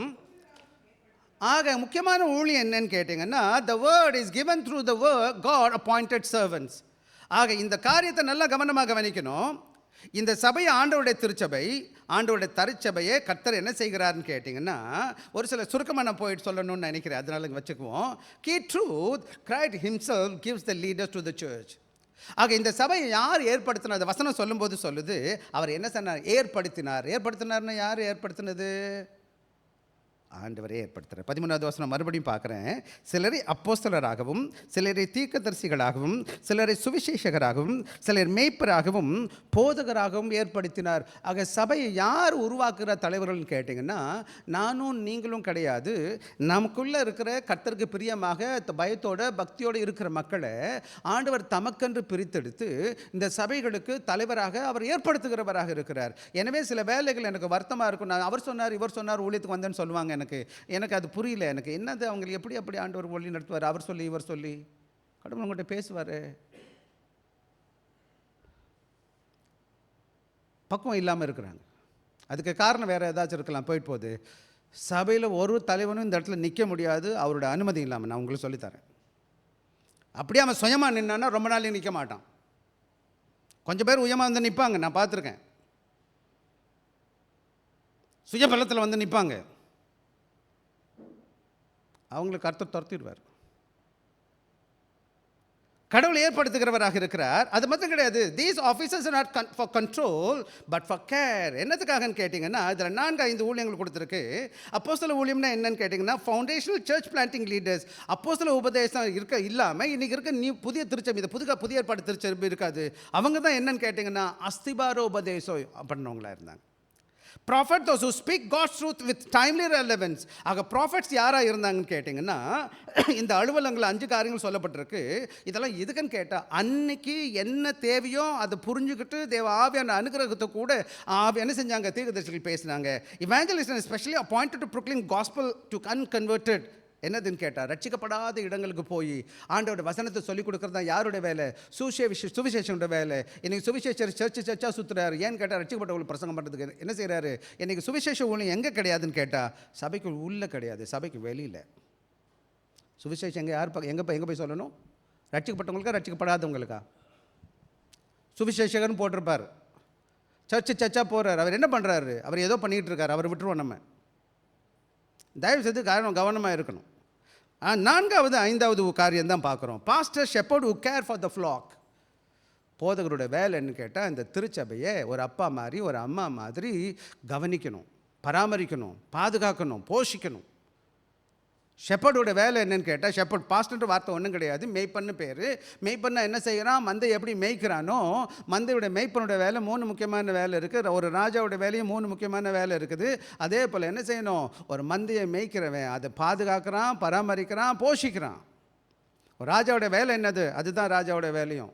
ஆக முக்கியமான ஊழியம் என்னன்னு கேட்டிங்கன்னா, the word is given through the word God appointed servants. ஆக இந்த காரியத்தை நல்லா கவனமாக கவனிக்கணும். இந்த சபை ஆண்டவருடைய திருச்சபை, ஆண்டவருடைய தருச்சபையை கர்த்தர் என்ன செய்கிறாருன்னு கேட்டிங்கன்னா, ஒரு சில சுருக்கமாக நான் போயிட்டு சொல்லணும்னு நினைக்கிறேன், அதனால இங்கே வச்சுக்குவோம். Key truth, Christ himself gives the leaders to the church. ஆக இந்த சபையை யார் ஏற்படுத்தினார்? அந்த வசனம் சொல்லும்போது சொல்லுது, அவர் என்ன சொன்னார்? ஏற்படுத்தினார்னா யார் ஏற்படுத்தினது? ஆண்டவரே ஏற்படுத்துகிறார். 13வது வசனம் மறுபடியும் பார்க்குறேன். சிலரை அப்போஸ்தலராகவும் சிலரை தீர்க்கதரிசிகளாகவும் சிலரை சுவிசேஷகராகவும் சிலர் மேய்ப்பராகவும் போதகராகவும் ஏற்படுத்தினார். ஆக சபையை யார் உருவாக்குகிற தலைவர்கள்னு கேட்டிங்கன்னா, நானும் நீங்களும் கிடையாது. நமக்குள்ளே இருக்கிற கர்த்தருக்கு பிரியமாக பயத்தோட பக்தியோடு இருக்கிற மக்களை ஆண்டவர் தமக்கென்று பிரித்தெடுத்து இந்த சபைகளுக்கு தலைவராக அவர் ஏற்படுத்துகிறவராக இருக்கிறார். எனவே சில வேலைகள் எனக்கு வருத்தமாக இருக்கும். நான் அவர் சொன்னார் இவர் சொன்னார் ஊழியத்துக்கு வந்தேன்னு சொல்லுவாங்க. எனக்கு அது புரியல. எனக்கு என்னது அவங்களுக்கு எப்படி அப்படி ஆண்டவர் வழி நடத்துவார்? அவர் சொல்லி இவர் சொல்லி கடவுள் உங்கள்கிட்ட பேசுவார். பக்குவம் இல்லாமல் இருக்கிறாங்க. அதுக்கு காரணம் வேறு ஏதாச்சும் இருக்கலாம். போயிட்டு போகுது. சபையில் ஒரு தலைவனும் இந்த இடத்துல நிற்க முடியாது அவரோட அனுமதி இல்லாமல். நான் உங்களுக்கு சொல்லித்தரேன். அப்படியே அவன் சுயமாக நின்னான்னா ரொம்ப நாளைக்கு நிற்க மாட்டான். கொஞ்சம் பேர் உயமாக வந்து நிற்பாங்க, நான் பார்த்துருக்கேன். சுய பலத்தில் வந்து நிற்பாங்க. அவங்களுக்கு கர்த்தர் துரத்திடுவார். கடவுள் ஏற்படுத்துகிறவராக இருக்கிறார். அது மட்டும் கிடையாது. These officers not for control but for care. என்னத்துக்காகன்னு கேட்டிங்கன்னா, இதில் 4-5 ஊழியங்கள் கொடுத்துருக்கு. அப்போஸ்தல ஊழியம்னா என்னன்னு கேட்டிங்கன்னா, ஃபவுண்டேஷனல் சர்ச் பிளான்டிங் லீடர்ஸ். அப்போஸ்தல உபதேசம் இல்லாமல் இன்றைக்கி இருக்க புதிய திருச்சபை, இந்த புதிய ஏற்பாடு திருச்சபை இருக்காது. அவங்க தான் என்னன்னு கேட்டிங்கன்னா அஸ்திபார உபதேசம் பண்ணவங்களா இருந்தாங்க. Prophet, those who speak God's truth with timely relevance. ஆக ப்ராஃபட்ஸ் யாராக இருந்தாங்கன்னு கேட்டிங்கன்னா, இந்த அலுவலகங்களில் 5 காரியங்கள் சொல்லப்பட்டிருக்கு. இதெல்லாம் எதுக்குன்னு கேட்டால், அன்னைக்கு என்ன தேவையோ அதை புரிஞ்சுக்கிட்டு தேவ ஆவியான அனுகிரகத்தை கூட என்ன செஞ்சாங்க? தீர்க்கதரிசிகள் பேசினாங்க. Evangelist specially appointed to proclaim gospel to unconverted. என்னதுன்னு கேட்டால், ரட்சிக்கப்படாத இடங்களுக்கு போய் ஆண்டோட வசனத்தை சொல்லிக் கொடுக்குறது தான் யாருடைய வேலை? சுவிசேஷனோட வேலை. இன்றைக்கி சுவிசேஷர் சர்ச்சாக சுற்றுறாரு. ஏன்னு கேட்டால், ரட்சிக்கப்பட்டவங்களுக்கு பிரசங்கம் பண்ணுறதுக்கு என்ன செய்கிறாரு? இன்றைக்கி சுவிசேஷ ஊழியம் எங்கே கிடையாதுன்னு கேட்டால், சபைக்கு உள்ளே கிடையாது, சபைக்கு வெளியில். சுவிசேஷம் எங்கே போய் சொல்லணும்? ரட்சிக்கப்பட்டவங்களுக்கா ரட்சிக்கப்படாதவங்களுக்கா? சுவிசேஷகர்னு போட்டிருப்பார். சர்ச்சாக போகிறார். அவர் என்ன பண்ணுறாரு? அவர் ஏதோ பண்ணிகிட்டு இருக்கார். அவர் விட்டுருவோம். நம்ம தயவு செய்து கவனமாக இருக்கணும். 4வது 5வது காரியம் தான் பார்க்குறோம். Pastor shepherd who care for the flock. போதகருடைய வேலைன்னு கேட்டால், இந்த திருச்சபையை ஒரு அப்பா மாதிரி ஒரு அம்மா மாதிரி கவனிக்கணும், பராமரிக்கணும், பாதுகாக்கணும், போஷிக்கணும். ஷெப்பர்டோட வேலை என்னன்னு கேட்டால், ஷெப்பர்ட் பாஸ்டர்ன்ற வார்த்தை ஒன்றும் கிடையாது, மெய்ப்பன்னு பேர். மெய்ப்பன்னா என்ன செய்கிறான்? மந்தை எப்படி மேய்க்கிறானோ, மந்தையோட மெய்ப்பனோட வேலை 3 முக்கியமான வேலை இருக்குது. ஒரு ராஜாவோட வேலையும் 3 முக்கியமான வேலை இருக்குது. அதே போல் என்ன செய்யணும்? ஒரு மந்தையை மேய்க்கிறவன் அதை பாதுகாக்கிறான், பராமரிக்கிறான், போஷிக்கிறான். ஒரு ராஜாவோட வேலை என்னது? அதுதான் ராஜாவோட வேலையும்.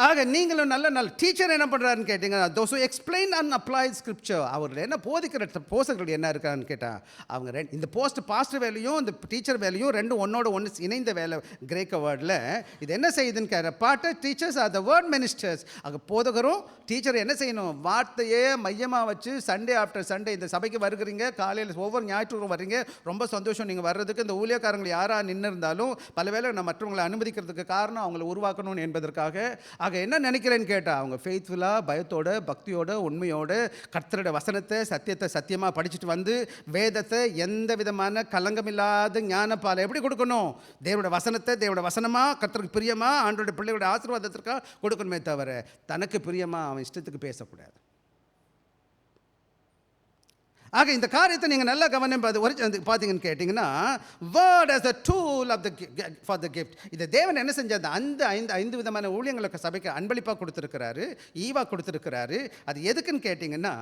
ஆக நீங்களும் நல்ல டீச்சர் என்ன பண்ணுறாருன்னு கேட்டிங்கன்னா, those who explain and apply scripture. அவர்கள் என்ன போதிக்கிற போஸ்டர்கள் என்ன இருக்கான்னு கேட்டால், அவங்க இந்த பாஸ்டர் வேலையும் இந்த டீச்சர் வேலையும் ரெண்டும் ஒன்னோட ஒன்று இணைந்த வேலை. கிரேக்க வேர்டில் இது என்ன செய்யுதுன்னு கேட்ட, pastor teachers are the word ministers. ஆக போதகரும் டீச்சர் என்ன செய்யணும்? வார்த்தையே மையமாக வச்சு சண்டே ஆஃப்டர் சண்டே இந்த சபைக்கு வருகிறீங்க, காலையில் ஒவ்வொரு ஞாயிற்றுக்கும் வர்றீங்க, ரொம்ப சந்தோஷம் நீங்கள் வர்றதுக்கு. இந்த ஊழியக்காரங்களை யாராக நின்று இருந்தாலும் பல வேளை நான் மற்றவங்களை அனுமதிக்கிறதுக்கு காரணம் அவங்களை உருவாக்கணும் என்பதற்காக. ஆக என்ன நினைக்கிறேன்னு கேட்டால், அவங்க ஃபெய்த்ஃபுல்லாக பயத்தோட பக்தியோட உண்மையோட கர்த்தரோட வசனத்தை சத்தியத்தை சத்தியமாக படிச்சுட்டு வந்து வேதத்தை எந்த விதமான கலங்கமில்லாத ஞானப்பாலை எப்படி கொடுக்கணும்? தேவனோட வசனத்தை தேவனோட வசனமாக கர்த்தருக்கு பிரியமாக ஆண்டோட பிள்ளையோட ஆசீர்வாதத்திற்காக கொடுக்கணுமே தவிர தனக்கு பிரியமாக அவன் இஷ்டத்துக்கு பேசக்கூடாது. ஆக இந்த காரியத்தை நீங்கள் நல்லா பார்த்தீங்கன்னு கேட்டிங்கன்னா, word as a tool of the for the gift. இதை தேவன் என்ன செஞ்சார்? அந்த ஐந்து விதமான ஊழியங்களுக்கு சபைக்கு அன்பளிப்பாக கொடுத்துருக்கிறாரு, ஈவா கொடுத்துருக்கிறாரு. அது எதுக்குன்னு கேட்டிங்கன்னா,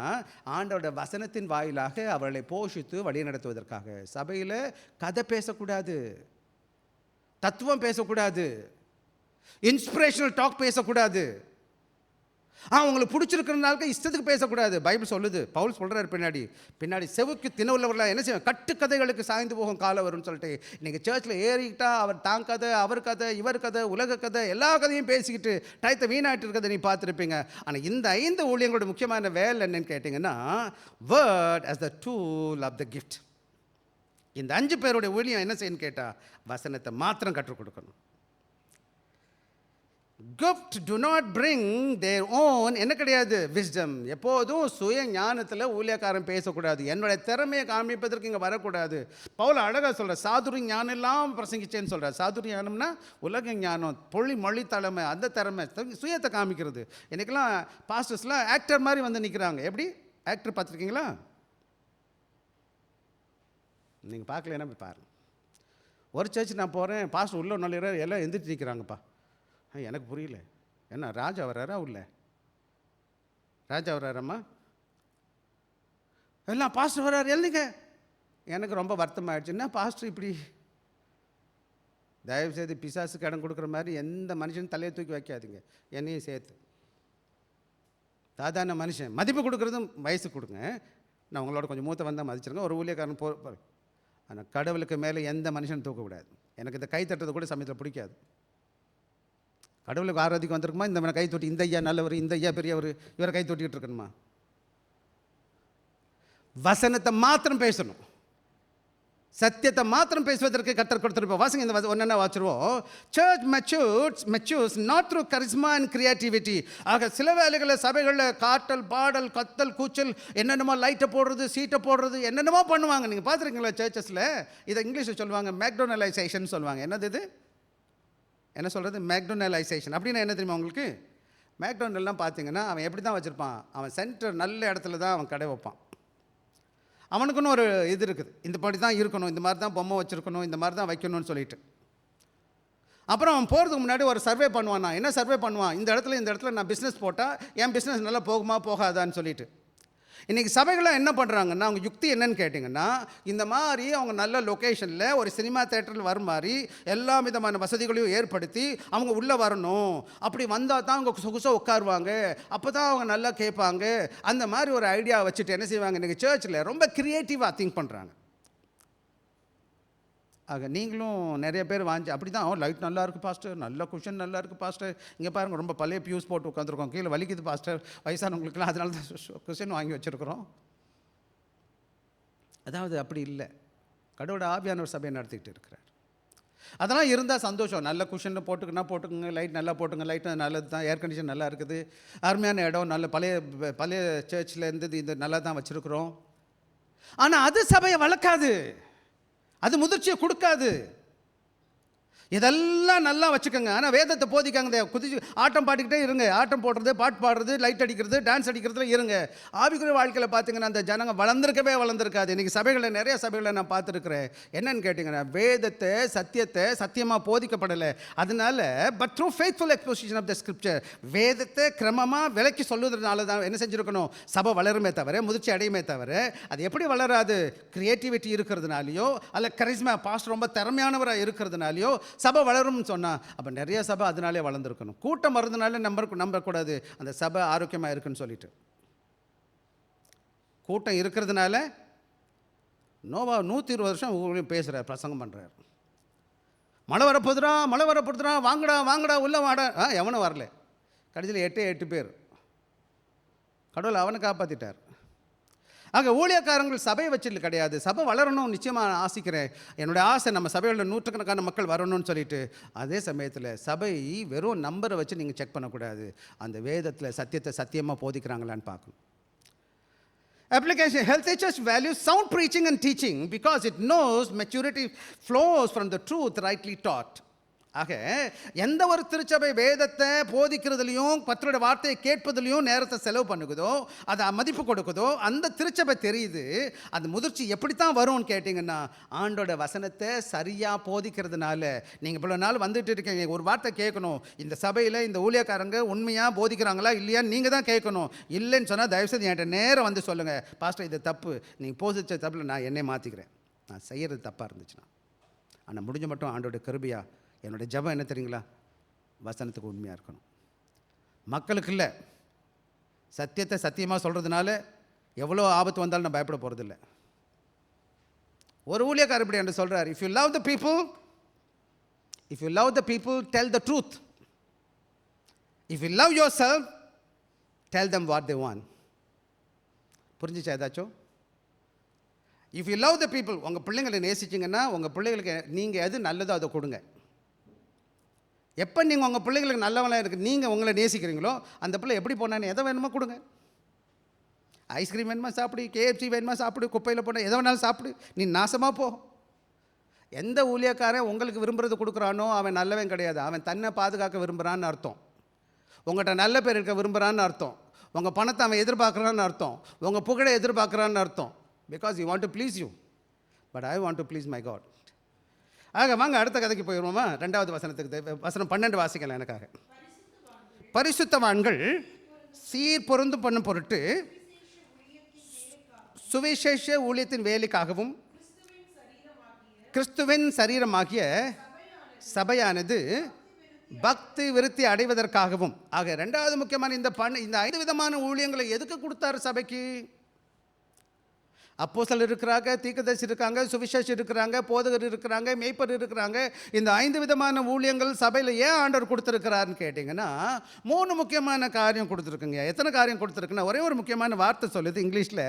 ஆண்டோட வசனத்தின் வாயிலாக அவர்களை போஷித்து வழி நடத்துவதற்காக. சபையில் கதை பேசக்கூடாது, தத்துவம் பேசக்கூடாது, இன்ஸ்பிரேஷனல் டாக் பேசக்கூடாது, உங்களுக்கு பிடிச்சிருக்கிறனால இஷ்டத்துக்கு பேசக்கூடாது. பைபிள் சொல்லுது, பவுல் சொல்கிறார் பின்னாடி செவுக்கு தினவுள்ளவர்களாக என்ன செய்வோம், கட்டுக்கதைகளுக்கு சாய்ந்து போகும் காலம் வரும்னு சொல்லிட்டு. இன்றைக்கி சர்ச்சில் ஏறிக்கிட்டா அவர் தான் கதை, அவர் கதை, இவர் கதை, உலக கதை, எல்லா கதையும் பேசிக்கிட்டு டயத்தை வீணாகிட்டு இருக்கிறத நீ பார்த்துருப்பீங்க. ஆனால் இந்த 5 ஊழியங்களோட முக்கியமான வேலை என்னன்னு கேட்டிங்கன்னா, word as the tool of the gift. இந்த 5 பேருடைய ஊழியம் என்ன செய்யணும்னு கேட்டால், வசனத்தை மாத்திரம் கற்றுக் கொடுக்கணும். gift do not bring their own என்ன கிடையாது, wisdom. எப்போதும் சுய ஞானத்தில் ஊழியக்காரன் பேசக்கூடாது, என்னுடைய திறமையை காமிப்பதற்கு இங்கே வரக்கூடாது. பவுல் அழகாக சொல்கிறார், சாதுரிய ஞானம் எல்லாம் பிரசங்கிச்சேன்னு சொல்கிறார். சாதுரிய ஞானம்னா உலக ஞானம், மொழி தலைமை, அந்த திறமை, சுயத்தை காமிக்கிறது. எனக்கெல்லாம் பாஸ்டர்ஸ்லாம் ஆக்டர் மாதிரி வந்து நிற்கிறாங்க. எப்படி ஆக்டர் பார்த்துருக்கீங்களா? நீங்கள் பார்க்கலன்னா போய் பாருங்கள். ஒரு சர்ச் நான் போகிறேன், பாஸ்டர் உள்ள நுழையிறார், எல்லாம் எந்திரிச்சு நிற்கிறாங்கப்பா. எனக்கு புரியல, என்ன ராஜா வர்றாரா? உள்ள ராஜா வர்றாரம்மா, எல்லாம் பாஸ்டர் வர்றாரு, எழுதுங்க. எனக்கு ரொம்ப வருத்தமாகிடுச்சுன்னா, பாஸ்டர் இப்படி தயவுசெய்து பிசாசுக்கு இடம் கொடுக்குற மாதிரி எந்த மனுஷனும் தலையை தூக்கி வைக்காதீங்க, என்னையும் சேர்த்து. சாதாரண மனுஷன் மதிப்பு கொடுக்குறதும் வயசு கொடுங்க. நான் உங்களோட கொஞ்சம் மூத்த வந்தால் மதிச்சிருங்க, ஒரு ஊழியக்காரன் ஆனால் கடவுளுக்கு மேலே எந்த மனுஷனும் தூக்கக்கூடாது. எனக்கு இந்த கை தட்டுறது கூட சமயத்தில் பிடிக்காது. கடவுளுக்கு ஆராதிக்கு வந்திருக்குமா, இந்த கை தொட்டி, இந்த ஐயா நல்லவர், இந்த ஐயா பெரியவர், இவரை கை தொட்டிக்கிட்டு இருக்கணுமா? வசனத்தை மாத்திரம் பேசணும், சத்தியத்தை மாத்திரம் பேசுவதற்கு கர்த்தர் கொடுத்துருப்போம். வாசங்க இந்த ஒன்னென்ன வாச்சிருவோம். Church matures not through charisma and creativity. ஆக சில வேலைகளில் சபைகளில் காட்டல், பாடல், கத்தல், கூச்சல், என்னென்னமோ லைட்டை போடுறது, சீட்டை போடுறது, என்னென்னமோ பண்ணுவாங்க. நீங்கள் பார்த்துருக்கீங்களா சர்ச்சஸில்? இதை இங்கிலீஷில் சொல்லுவாங்க மேக்டோனலைசேஷன் சொல்லுவாங்க. என்னது இது? என்ன சொல்கிறது? மேக்டோனலைசேஷன் அப்படின்னா என்ன தெரியுமா உங்களுக்கு? மேக்டோனல்லாம் பார்த்தீங்கன்னா அவன் எப்படி தான் வச்சுருப்பான், அவன் சென்டர் நல்ல இடத்துல தான் அவன் கடை வைப்பான். அவனுக்குன்னு ஒரு இது இருக்குது, இந்த படி தான் இருக்கணும், இந்த மாதிரி தான் பொம்மை வச்சுருக்கணும், இந்த மாதிரி தான் வைக்கணும்னு சொல்லிட்டு. அப்புறம் அவன் போகிறதுக்கு முன்னாடி ஒரு சர்வே பண்ணுவான். நான் என்ன சர்வே பண்ணுவான், இந்த இடத்துல நான் பிஸ்னஸ் போட்டால் என் பிஸ்னஸ் நல்லா போகுமா போகாதான்னு சொல்லிட்டு. இன்றைக்கி சபைகளாக என்ன பண்ணுறாங்கன்னா, அவங்க யுக்தி என்னன்னு கேட்டிங்கன்னா, இந்த மாதிரி அவங்க நல்ல லொக்கேஷனில் ஒரு சினிமா தேட்டரில் வர மாதிரி எல்லா விதமான வசதிகளையும் ஏற்படுத்தி அவங்க உள்ளே வரணும். அப்படி வந்தால் தான் அவங்க சொகுசாக உட்காருவாங்க, அப்போ தான் அவங்க நல்லா கேட்பாங்க. அந்த மாதிரி ஒரு ஐடியா வச்சுட்டு என்ன செய்வாங்க, இன்றைக்கி சர்ச்சில் ரொம்ப க்ரியேட்டிவாக திங்க் பண்ணுறாங்க. ஆக நீங்களும் நிறைய பேர் வாங்கி அப்படி தான், லைட் நல்லா இருக்குது பாஸ்டர், நல்ல குஷன் நல்லா இருக்குது பாஸ்டர், இங்கே பாருங்கள் ரொம்ப பழைய பியூஸ் போட்டு உட்காந்துருக்கோம், கீழே வலிக்குது பாஸ்டர், வயசானவங்களுக்குலாம் அதனால தான் குஷன் வாங்கி வச்சுருக்குறோம். அதாவது அப்படி இல்லை, கடவுளோட ஆவியானவர் சபையை நடத்திக்கிட்டு இருக்கிறார். அதெல்லாம் இருந்தால் சந்தோஷம். நல்ல குஷன் போட்டுக்குங்க, லைட் நல்லா போட்டுங்க, லைட்டு நல்லது தான், ஏர் கண்டிஷன் நல்லா இருக்குது, அருமையான இடம், நல்ல பழைய சர்ச்சில் இருந்தது, இது நல்லா தான் வச்சுருக்குறோம். ஆனால் அது சபையை வளர்க்காது, அது முதிர்ச்சியை கொடுக்காது. இதெல்லாம் நல்லா வச்சுக்கோங்க, ஆனால் வேதத்தை போதிக்காங்க. குதிச்சு ஆட்டம் பாடிக்கிட்டே இருங்க, ஆட்டம் போடுறது, பாட்டு பாடுறது, லைட் அடிக்கிறது, டான்ஸ் அடிக்கிறதுல இருங்க. ஆவிக்குரிய வாழ்க்கையில் பார்த்தீங்கன்னா அந்த ஜனங்க வளர்ந்துருக்காது. இன்றைக்கி சபைகளில் நிறைய சபைகளில் நான் பார்த்துருக்குறேன். என்னன்னு கேட்டிங்கன்னா, வேதத்தை சத்தியத்தை சத்தியமாக போதிக்கப்படலை. அதனால but through faithful exposition of the scripture, வேதத்தை கிரமமாக விலக்கி சொல்லுவதனால தான் என்ன செஞ்சுருக்கணும், சபை வளருமே தவிர, முதிர்ச்சி அடையுமே தவிர, அது எப்படி வளராது? கிரியேட்டிவிட்டி இருக்கிறதுனாலையோ அல்ல கரிஸ்மா பாஸ்டர் ரொம்ப திறமையானவராக இருக்கிறதுனாலையோ சபை வளரும்னு சொன்னால், அப்போ நிறைய சபை அதனாலே வளர்ந்துருக்கணும். கூட்டம் வருதுனால நம்பக்கூடாது அந்த சபை ஆரோக்கியமாக இருக்குன்னு சொல்லிட்டு. கூட்டம் இருக்கிறதுனால நோவா 120 வருஷம் பேசுகிறார், பிரசங்கம் பண்ணுறார். மழை வரப்போதுரா, வாங்கடா உள்ள வாடா. எவனும் வரல. கடைசியில் 8 பேர். கடவுள் அவனை காப்பாற்றிட்டார். ஆக ஊழியக்காரங்கள் சபையை வச்சுட்டு கிடையாது, சபை வளரணும் நிச்சயமாக ஆசிக்கிறேன். என்னுடைய ஆசை நம்ம சபைகளில் நூற்றுக்கணக்கான மக்கள் வரணும்னு சொல்லிட்டு. அதே சமயத்தில் சபை வெறும் நம்பரை வச்சு நீங்கள் செக் பண்ணக்கூடாது, அந்த வேதத்தில் சத்தியத்தை சத்தியமாக போதிக்கிறாங்களான்னு பார்க்கணும். Application. Health Church values sound preaching and teaching because it knows maturity flows from the truth rightly taught. ஆக எந்த ஒரு திருச்சபை வேதத்தை போதிக்கிறதுலையும் கர்த்தருடைய வார்த்தையை கேட்பதிலையும் நேரத்தை செலவு பண்ணுக்குதோ, அதை மதிப்பு கொடுக்குதோ, அந்த திருச்சபை தெரியுது. அந்த முதிர்ச்சி எப்படித்தான் வரும்னு கேட்டிங்கன்னா, ஆண்டோட வசனத்தை சரியாக போதிக்கிறதுனால. நீங்கள் இவ்வளோ நாள் வந்துட்டு இருக்கீங்க, ஒரு வார்த்தை கேட்கணும். இந்த சபையில் இந்த ஊழியக்காரங்க உண்மையாக போதிக்கிறாங்களா இல்லையான்னு நீங்கள் தான் கேட்கணும். இல்லைன்னு சொன்னால் தயவுசெய்து என்கிட்ட நேரம் வந்து சொல்லுங்கள், பாஸ்டர் இது தப்பு, நீங்கள் போதிச்ச தப்பில் நான் என்னை மாற்றிக்கிறேன், நான் செய்கிறது தப்பாக இருந்துச்சுன்னா. ஆனால் முடிஞ்ச மட்டும் ஆண்டோட கிருபையா என்னுடைய ஜெபம் என்ன தெரியுங்களா, வசனத்துக்கு உண்மையாக இருக்கணும். மக்களுக்கு இல்லை, சத்தியத்தை சத்தியமாக சொல்கிறதுனால எவ்வளோ ஆபத்து வந்தாலும் நான் பயப்பட போகிறதில்ல. ஒரு ஊழியக்காரர் இப்படி என்று சொல்கிறார், if you love the people tell the truth. If you love yourself tell them what they want. புரிஞ்சிச்சா ஏதாச்சும்? If you love the people, உங்கள் பிள்ளைங்களை நேசிச்சிங்கன்னா உங்கள் பிள்ளைகளுக்கு நீங்கள் எது நல்லதோ அதை கொடுங்க. எப்போ நீங்கள் உங்கள் பிள்ளைங்களுக்கு நல்லவனாக இருக்குது, நீங்கள் உங்களை நேசிக்கிறீங்களோ, அந்த பிள்ளை எப்படி போனான்னு எதை வேணுமோ கொடுங்க. ஐஸ்கிரீம் வேணுமா சாப்பிடு, கேஎஃப்சி வேணுமா சாப்பிடு, குப்பையில் போனால் எதை வேணாலும் சாப்பிடு, நீ நாசமாக போ. எந்த ஊழியக்காரன் உங்களுக்கு விரும்புறது கொடுக்குறானோ அவன் நல்லவன் கிடையாது, அவன் தன்னை பாதுகாக்க விரும்புகிறான்னு அர்த்தம். உங்கள்கிட்ட நல்ல பேர் இருக்க விரும்புகிறான்னு அர்த்தம். உங்கள் பணத்தை அவன் எதிர்பார்க்குறான்னு அர்த்தம். உங்கள் புகழை எதிர்பார்க்குறான்னு அர்த்தம். Because you want to please you, but I want to please my God. ஆக வாங்க அடுத்த கதைக்கு போயிடுவோமா? 2வது வசனத்துக்கு, வசனம் 12 வாசிக்கலாம் எனக்காக. பரிசுத்தவான்கள் சீர் பொருந்து பண்ணும் பொருட்டு சுவிசேஷ ஊழியத்தின் வேலைக்காகவும் கிறிஸ்துவின் சரீரமாகிய சபையானது பக்தி விருத்தி அடைவதற்காகவும். ஆக 2வது முக்கியமான இந்த 5 விதமான ஊழியங்களை எதுக்கு கொடுத்தாரு சபைக்கு? அப்போஸ்தலர் இருக்கிறாங்க, தீர்க்கதரிசி இருக்காங்க, சுவிசேஷம் இருக்கிறாங்க, போதகர் இருக்கிறாங்க, மேய்ப்பர் இருக்கிறாங்க. இந்த 5 விதமான ஊழியங்கள் சபையில் ஏன் ஆண்டவர் கொடுத்துருக்கிறாருன்னு கேட்டிங்கன்னா, 3 முக்கியமான காரியம் கொடுத்துருக்குங்க. எத்தனை காரியம் கொடுத்துருக்குன்னா, ஒரே ஒரு முக்கியமான வார்த்தை சொல்லுது, இங்கிலீஷில்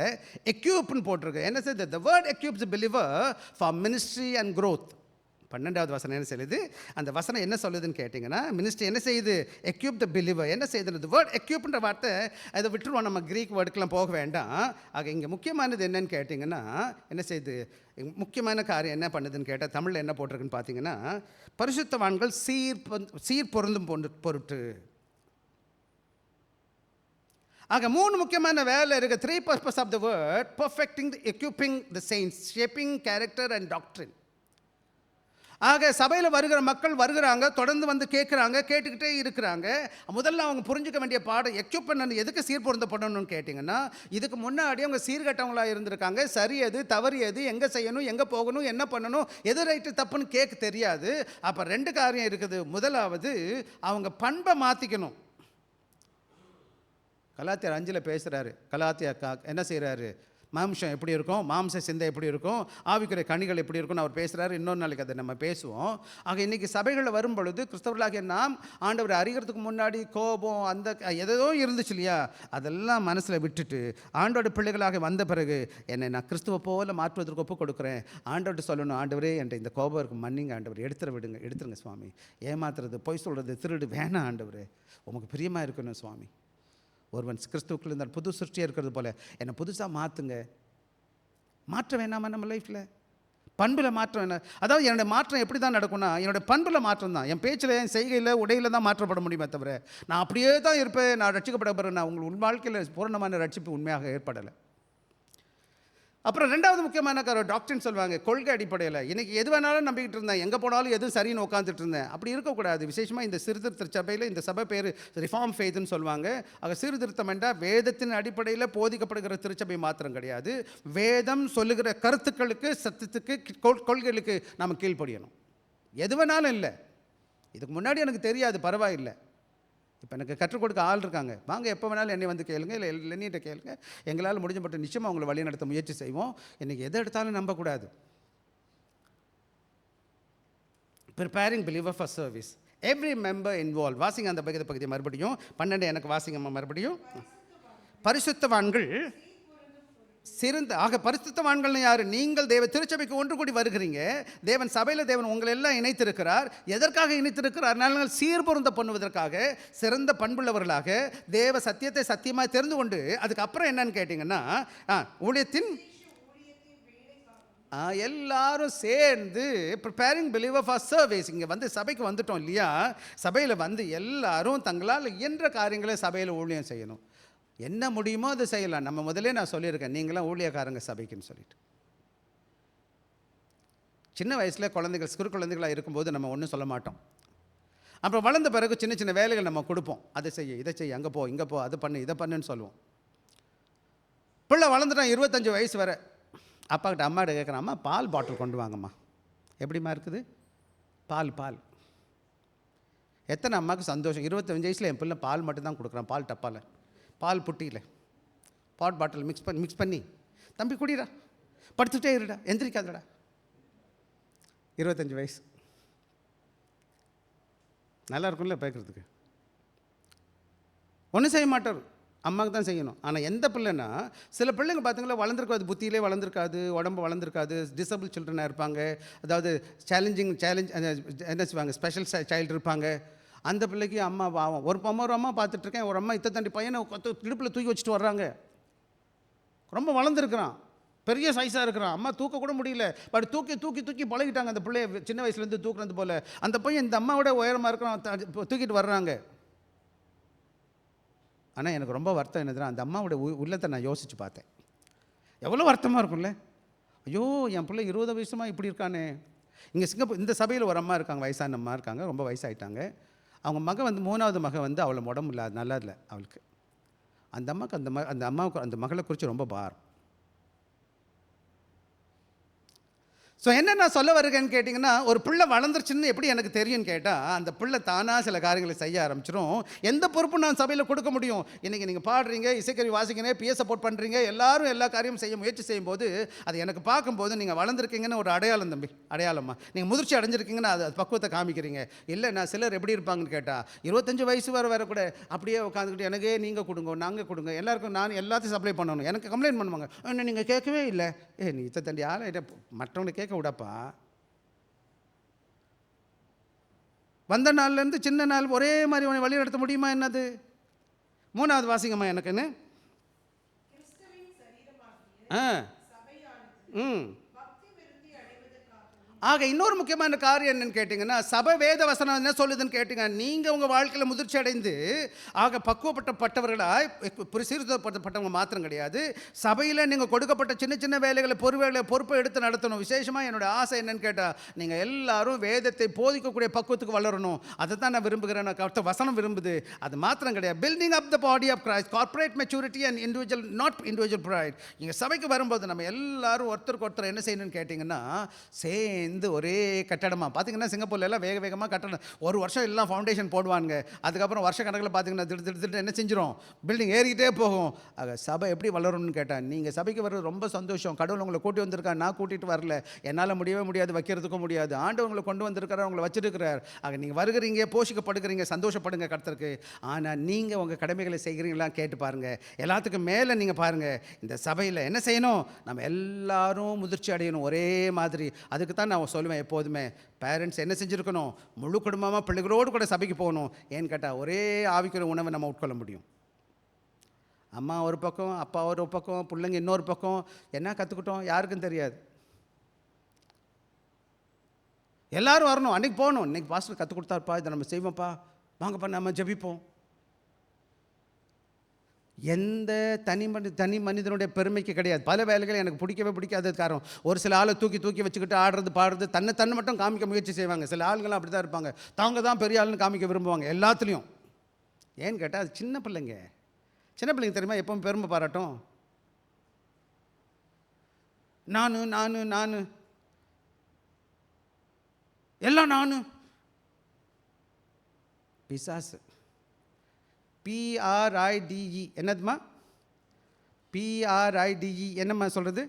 எக்யூப்னு போட்டிருக்கு. என்ன செய்யுது? The word equips believer for ministry and growth. 12வது வசனம் என்ன சொல்லுது? அந்த வசனம் என்ன சொல்லுதுன்னு கேட்டிங்கன்னா, மினிஸ்ட்ரி என்ன செய்யுது? எக்யூப் த பிலீவர். என்ன செய்யுது? வேர்ட் எக்யூப்ன்ற வார்த்தை அதை விட்டுருவோம், நம்ம க்ரீக் வேர்டுக்கெலாம் போக வேண்டாம். ஆக இங்கே முக்கியமானது என்னன்னு கேட்டிங்கன்னா, என்ன செய்யுது? முக்கியமான காரியம் என்ன பண்ணுதுன்னு கேட்டால் தமிழில் என்ன போட்டிருக்குன்னு பார்த்தீங்கன்னா, பரிசுத்தவான்கள் சீர் பொருந்தும் பொருட்டு. ஆக 3 முக்கியமான வேலை இருக்குது. 3 purpose of the word: perfecting, equipping the saints, shaping character and doctrine. ஆக சபையில் வருகிற மக்கள் வருகிறாங்க, தொடர்ந்து வந்து கேட்குறாங்க, கேட்டுக்கிட்டே இருக்கிறாங்க. முதல்ல அவங்க புரிஞ்சிக்க வேண்டிய பாடம், எக்யூப் பண்ண எதுக்கு சீர்பொருந்தப்படணும்னு கேட்டிங்கன்னா, இதுக்கு முன்னாடி அவங்க சீர்கட்டவங்களாக இருந்திருக்காங்க. சரி எது, தவறு எது, எங்கே செய்யணும், எங்கே போகணும், என்ன பண்ணணும், எது ரைட்டு தப்புன்னு கேட்க தெரியாது. அப்போ 2 காரியம் இருக்குது. முதலாவது, அவங்க பண்பை மாற்றிக்கணும். கலாத்தியர் 5 பேசுகிறாரு. கலாத்தியா என்ன செய்கிறாரு? மாம்சம் எப்படி இருக்கும், மாம்ச சிந்தை எப்படி இருக்கும், ஆவிக்குரிய கனிகள் எப்படி இருக்கும்னு அவர் பேசுகிறாரு. இன்னொரு நாளைக்கு அதை நம்ம பேசுவோம். ஆக இன்றைக்கி சபைகளில் வரும் பொழுது கிறிஸ்தவர்களாகிய நாம் ஆண்டவரை அறிகிறதுக்கு முன்னாடி கோபம் அந்த எதோ இருந்துச்சு இல்லையா, அதெல்லாம் மனசில் விட்டுட்டு ஆண்டோட பிள்ளைகளாக வந்த பிறகு என்னை நான் கிறிஸ்துவ போல மாற்றுவதற்கு ஒப்பு கொடுக்குறேன். ஆண்டவர்கிட்ட சொல்லணும், ஆண்டவரே என்ற இந்த கோபம் இருக்கும், மன்னிங்க ஆண்டவர், எடுத்துருங்க சுவாமி. ஏமாத்துறது, பொய் சொல்கிறது, திருடு வேணாம் ஆண்டவரே, உமக்கு பிரியமாக இருக்கணும் சுவாமி. ஒருவன் கிறிஸ்துவுக்குள்ள இருந்தால் புது சிருஷ்டியாக இருக்கிறது போல் என்னை புதுசாக மாற்றுங்க. மாற்ற வேணாமா நம்ம லைஃப்பில்? பண்பில் மாற்றம் என்ன? அதாவது என்னுடைய மாற்றம் எப்படி தான் நடக்கும்னா, என்னுடைய பண்பில் மாற்றம் தான். என் பேச்சில், என் செய்கையில், உடையில் தான் மாற்றப்பட முடியுமே தவிர நான் அப்படியே தான் இருப்பேன், நான் ரட்சிக்கப்பட பிறகு நான் உங்கள் வாழ்க்கையில் பூரணமான ரட்சிப்பு உண்மையாக ஏற்படலை. அப்புறம் 2வது முக்கியமான டாக்டரின் சொல்லுவாங்க, கொள்கை அடிப்படையில். இன்றைக்கி எது வேணாலும் நம்பிக்கிட்டு இருந்தேன், எங்கே போனாலும் எதுவும் சரின்னு உட்காந்துட்டு இருந்தேன். அப்படி இருக்கக்கூடாது. விசேஷமாக இந்த சீர்திருத்த சபையில், இந்த சபை பேர் ரிஃபார்ம் ஃபெய்த்னு சொல்லுவாங்க. ஆக சீர்திருத்தம் என்றால் வேதத்தின் அடிப்படையில் போதிக்கப்படுகிற திருச்சபை மாத்திரம் கிடையாது, வேதம் சொல்லுகிற கருத்துக்களுக்கு, சத்தத்துக்கு, கொள்கைகளுக்கு நாம் கீழ்ப்படியணும். எது வேணாலும் இல்லை, இதுக்கு முன்னாடி எனக்கு தெரியாது, பரவாயில்லை, இப்போ எனக்கு கற்றுக் கொடுக்க ஆள் இருக்காங்க, வாங்க எப்போ வேணாலும் என்னை வந்து கேளுங்க, இல்லை என்னிட்ட கேளுங்க, எங்களால் முடிஞ்ச மட்டும் நிச்சயமாக அவங்களை வழி நடத்த முயற்சி செய்வோம். இன்றைக்கி எதை எடுத்தாலும் நம்பக்கூடாது. Preparing believer for service, every member involve. வாசிங்க அந்த பகுதியை மறுபடியும் 12 எனக்கு வாசிங்கம்மா மறுபடியும். பரிசுத்தவான்கள் ஆக பரிசுத்தவான்கள்னு யார்? நீங்கள் தேவ திருச்சபைக்கு ஒன்று கூடி வருகிறீங்க. தேவன் சபையில் தேவன் உங்களை எல்லாம் இணைத்திருக்கிறார். எதற்காக இணைத்திருக்கிறார்? அதனால சீர்பொருந்த பண்ணுவதற்காக, சிறந்த பண்புள்ளவர்களாக, தேவ சத்தியத்தை சத்தியமாக தெரிந்து கொண்டு, அதுக்கப்புறம் என்னன்னு கேட்டிங்கன்னா ஊழியத்தின் எல்லாரும் சேர்ந்து ப்ரிப்பேரிங் பிலீவர் ஃபார் சர்வீஸ். இங்கே வந்து சபைக்கு வந்துட்டோம் இல்லையா, சபையில் வந்து எல்லாரும் தங்களால் இயன்ற காரியங்களை சபையில் ஊழியம் செய்யணும். என்ன முடியுமோ அதை செய்யலாம். நம்ம முதலே நான் சொல்லியிருக்கேன், நீங்களாம் ஊழியக்காரங்க சபைக்குன்னு சொல்லிட்டு. சின்ன வயசில் குழந்தைகள் சிறு குழந்தைகளாக இருக்கும்போது நம்ம ஒன்றும் சொல்ல மாட்டோம். அப்புறம் வளர்ந்த பிறகு சின்ன சின்ன வேலைகள் நம்ம கொடுப்போம். அதை செய்ய, இதை செய்ய, அங்கே போ, இங்கே போ, அதை பண்ணு, இதை பண்ணுன்னு சொல்லுவோம். பிள்ளை வளர்ந்துட்டான், 25 வயசு வரை அப்பாக்கிட்ட அம்மாட்ட கேட்குறான், அம்மா பால் பாட்டில் கொண்டு வாங்கம்மா. எப்படிம்மா இருக்குது பால்? எத்தனை அம்மாவுக்கு சந்தோஷம், 25 வயசில் என் பிள்ளை பால் மட்டும்தான் கொடுக்குறான், பால் டப்பாவில், பால் புட்டியில், பாட்டில் மிக்ஸ் பண்ணி தம்பி குடிடா, படுத்துக்கிட்டே இருடா, எந்திரிக்காதடா. 25 வயசு, நல்லா இருக்கும்ல பேக்கிறதுக்கு. ஒன்றும் செய்ய மாட்டார், அம்மாவுக்கு தான் செய்யணும். ஆனால் எந்த பிள்ளைன்னா, சில பிள்ளைங்க பார்த்தீங்களா வளர்ந்துருக்காது, புத்தியிலே வளர்ந்துருக்காது, உடம்பு வளர்ந்துருக்காது, டிசபிள் சில்ட்ரனாக இருப்பாங்க, அதாவது சேலஞ்ச் என்ன செய்வாங்க, ஸ்பெஷல் சைல்டு இருப்பாங்க. அந்த பிள்ளைக்கு அம்மா பாவம். ஒரு அம்மா பார்த்துட்ருக்கேன், ஒரு அம்மா இத்தனை பையனை இடுப்பில் தூக்கி வச்சுட்டு வர்றாங்க. ரொம்ப வளர்ந்துருக்குறான், பெரிய சைஸாக இருக்கிறான், அம்மா தூக்க கூட முடியல, பட் தூக்கி பழகிட்டாங்க அந்த பிள்ளைய, சின்ன வயசுலேருந்து தூக்குறது போல். அந்த பையன் இந்த அம்மாவோட உயரமாக இருக்கிறான், தூக்கிட்டு வர்றாங்க. ஆனால் எனக்கு ரொம்ப வருத்தம் என்னதுன்னா, அந்த அம்மாவோட உள்ளத்தை நான் யோசித்து பார்த்தேன். எவ்வளோ வருத்தமாக இருக்கும்ல. ஐயோ, என் பிள்ளை 20 வயசுமா இப்படி இருக்கானே. இங்கே சிங்கப்பூர் இந்த சபையில் ஒரு அம்மா இருக்காங்க, வயசான அம்மா இருக்காங்க, ரொம்ப வயசாகிட்டாங்க. அவங்க மகன் வந்து 3வது மகன் வந்து அவளை உடம்பு இல்லை, அது நல்லா இல்லை அவளுக்கு. அந்த அம்மாவுக்கு அந்த அம்மாவுக்கு அந்த மகளை குறித்து ரொம்ப பாரம். ஸோ என்ன நான் சொல்ல வருகிறேன்னு கேட்டிங்கன்னா, ஒரு பிள்ளை வளர்ந்துருச்சுன்னு எப்படி எனக்கு தெரியும்னு கேட்டால், அந்த பிள்ளை தானாக சில காரியங்களை செய்ய ஆரம்பிச்சிடும். எந்த பொறுப்பும் நான் சபையில் கொடுக்க முடியும். இன்றைக்கி நீங்கள் பாடுறீங்க, இசைக்கருவி வாசிக்கிறீங்க, பிஏ சப்போர்ட் பண்ணுறீங்க, எல்லாரும் எல்லா காரியமும் செய்ய முயற்சி செய்யும்போது அது எனக்கு பார்க்கும்போது நீங்கள் வளர்ந்துருக்கீங்கன்னு ஒரு அடையாளம் தம்பி, அடையாளமா. நீங்கள் முதிர்ச்சி அடைஞ்சிருக்கீங்கன்னா அது பக்குவத்தை காமிக்கிறீங்க. இல்லை நான் சிலர் எப்படி இருப்பாங்கன்னு கேட்டால், 25 வயசு வர கூட அப்படியே உட்காந்துக்கிட்டு எனக்கே நீங்கள் கொடுங்க, நாங்கள் கொடுங்க, எல்லாருக்கும் நான் எல்லாத்தையும் சப்ளை பண்ணணும், எனக்கு கம்ப்ளைண்ட் பண்ணுவாங்க. என்ன நீங்கள் கேட்கவே இல்லை, நீ இத்த தண்டி ஆளை மற்றவங்களை கேட்க விடப்பா. வந்த நாள்லேருந்து சின்ன நாள் ஒரே மாதிரி உன்னை வழி நடத்த முடியுமா? என்னது 3வது வாசிங்கம்மா எனக்குன்னு. ஆக இன்னொரு முக்கியமான காரியம் என்னன்னு கேட்டிங்கன்னா, சபை வேத வசனம் என்ன சொல்லுதுன்னு கேட்டிங்க, நீங்கள் உங்கள் வாழ்க்கையில் முதிர்ச்சி அடைந்து ஆக பக்குவப்பட்டவர்களாய் சீர்திருத்தப்பட்டவங்க மாத்திரம் கிடையாது, சபையில் நீங்கள் கொடுக்கப்பட்ட சின்ன சின்ன வேலைகளை பொறுப்பை எடுத்து நடத்தணும். விசேஷமாக என்னோடய ஆசை என்னன்னு கேட்டால், நீங்கள் எல்லாரும் வேதத்தை போதிக்கக்கூடிய பக்குவத்துக்கு வளரணும். அதை தான் நான் விரும்புகிறேன், நான் வசனம் விரும்புது. அது மாத்திரம் கிடையாது, building up the body of Christ, corporate maturity and individual, not individual pride. நீங்கள் சபைக்கு வரும்போது நம்ம எல்லாரும் ஒருத்தருக்கு ஒருத்தர் என்ன செய்யணும்னு கேட்டிங்கன்னா, சேர்ந்து ஒரே கட்டடமாக பார்த்தீங்கன்னா, சிங்கப்பூர்ல எல்லாம் வேகமாக கட்டடம், ஒரு வருஷம் எல்லாம் ஃபவுண்டேஷன் போடுவாங்க. அதுக்கப்புறம் வருஷ கணக்கில் பார்த்தீங்கன்னா திட்டு என்ன செஞ்சிடும், பில்டிங் ஏறிக்கிட்டே போகும். ஆக சபை எப்படி வளரும்னு கேட்டால், நீங்கள் சபைக்கு வர்றது ரொம்ப சந்தோஷம். கடவுள் உங்களை கூட்டி வந்திருக்காரு, நான் கூட்டிகிட்டு வரல, என்னால் முடியவே முடியாது, வைக்கிறதுக்கும் முடியாது. ஆண்டவர் உங்களை கொண்டு வந்திருக்கிறார், உங்களை வச்சிருக்கிறார். ஆக நீங்கள் வருகிறீங்க, போஷிக்கப்படுகிறீங்க, சந்தோஷப்படுங்க கர்த்தருக்கு. ஆனால் நீங்கள் உங்கள் கடமைகளை செய்கிறீங்களா கேட்டு பாருங்கள். எல்லாத்துக்கும் மேலே நீங்கள் பாருங்கள், இந்த சபையில் என்ன செய்யணும், நம்ம எல்லாரும் முதிர்ச்சி அடையணும் ஒரே மாதிரி. அதுக்கு தான் நான் சொல்லுவேன் எப்போதுமே, பேரண்ட்ஸ் என்ன செஞ்சுருக்கணும், முழு குடும்பமாக பிள்ளைகளோடு கூட சபைக்கு போகணும். ஏன்னு கேட்டால் ஒரே ஆவிக்குரிய உணவை நம்ம உட்கொள்ள முடியும். அம்மா ஒரு பக்கம், அப்பா ஒரு பக்கம், பிள்ளைங்க இன்னொரு பக்கம், என்ன கற்றுக்கிட்டோம் யாருக்கும் தெரியாது. எல்லோரும் வரணும், அன்றைக்கி போகணும். இன்றைக்கி பாஸ்டர் கற்றுக் கொடுத்தாருப்பா, இதை நம்ம செய்வோம்ப்பா, வாங்கப்பா நம்ம ஜெபிப்போம். எந்த தனி மனிதனுடைய பெருமைக்கு கிடையாது. பல வேலைகள் எனக்கு பிடிக்காத காரணம், ஒரு சில ஆளை தூக்கி வச்சுக்கிட்டு ஆடுறது பாடுறது, தன்னை மட்டும் காமிக்க முயற்சி செய்வாங்க. சில ஆளுங்கள்லாம் அப்படி தான் இருப்பாங்க, தாங்க தான் பெரிய ஆளுன்னு காமிக்க விரும்புவாங்க எல்லாத்துலேயும். ஏன்னு கேட்டால் அது சின்ன பிள்ளைங்க தெரியுமா, எப்பவும் பெருமை பாராட்டும். நான் எல்லாம் நான் பிசாசு. PRIDE என்னதுமா? PRIDE என்னம்மா சொல்கிறது?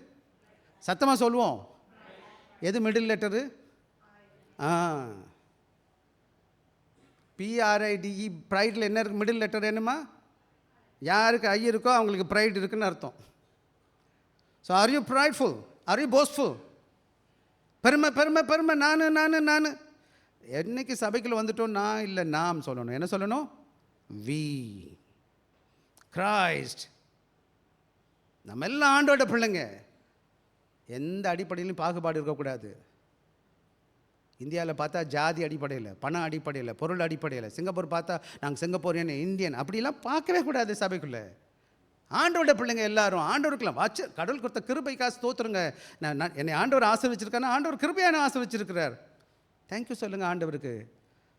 சத்தமாக சொல்லுவோம். எது மிடில் லெட்டரு? PRIDE. ப்ரைடில் என்ன இருக்குது? மிடில் லெட்டர் என்னம்மா? யாருக்கு ஐ இருக்கோ அவங்களுக்கு ப்ரைட் இருக்குன்னு அர்த்தம். So are you prideful? Are you boastful? பெருமை நான். என்னைக்கு சபைக்குள்ள வந்துட்டோம், நான் இல்லை நாம் சொல்லணும். என்ன சொல்லணும்? We, Christ. நம்ம எல்லாம் ஆண்டோட பிள்ளைங்க. எந்த அடிப்படையிலும் பாகுபாடு இருக்கக்கூடாது. இந்தியாவில் பார்த்தா ஜாதி அடிப்படையில், பண அடிப்படையில், பொருள் அடிப்படையில், சிங்கப்பூர் பார்த்தா நாங்கள் சிங்கப்பூரியன் இந்தியன் அப்படிலாம் பார்க்கவே கூடாது சபைக்குள்ளே. ஆண்டோட பிள்ளைங்க எல்லாரும் ஆண்டவருக்குலாம் வாச்சு கடவுள் கொடுத்த கிருபைக்காக ஸ்தோத்திரங்க. நான் என்னை ஆண்டவர் ஆசீர்வச்சிருக்கேன்னா ஆண்டவர் கிருபையான ஆசீர்வச்சிருக்கிறார். தேங்க்யூ சொல்லுங்கள் ஆண்டவருக்கு.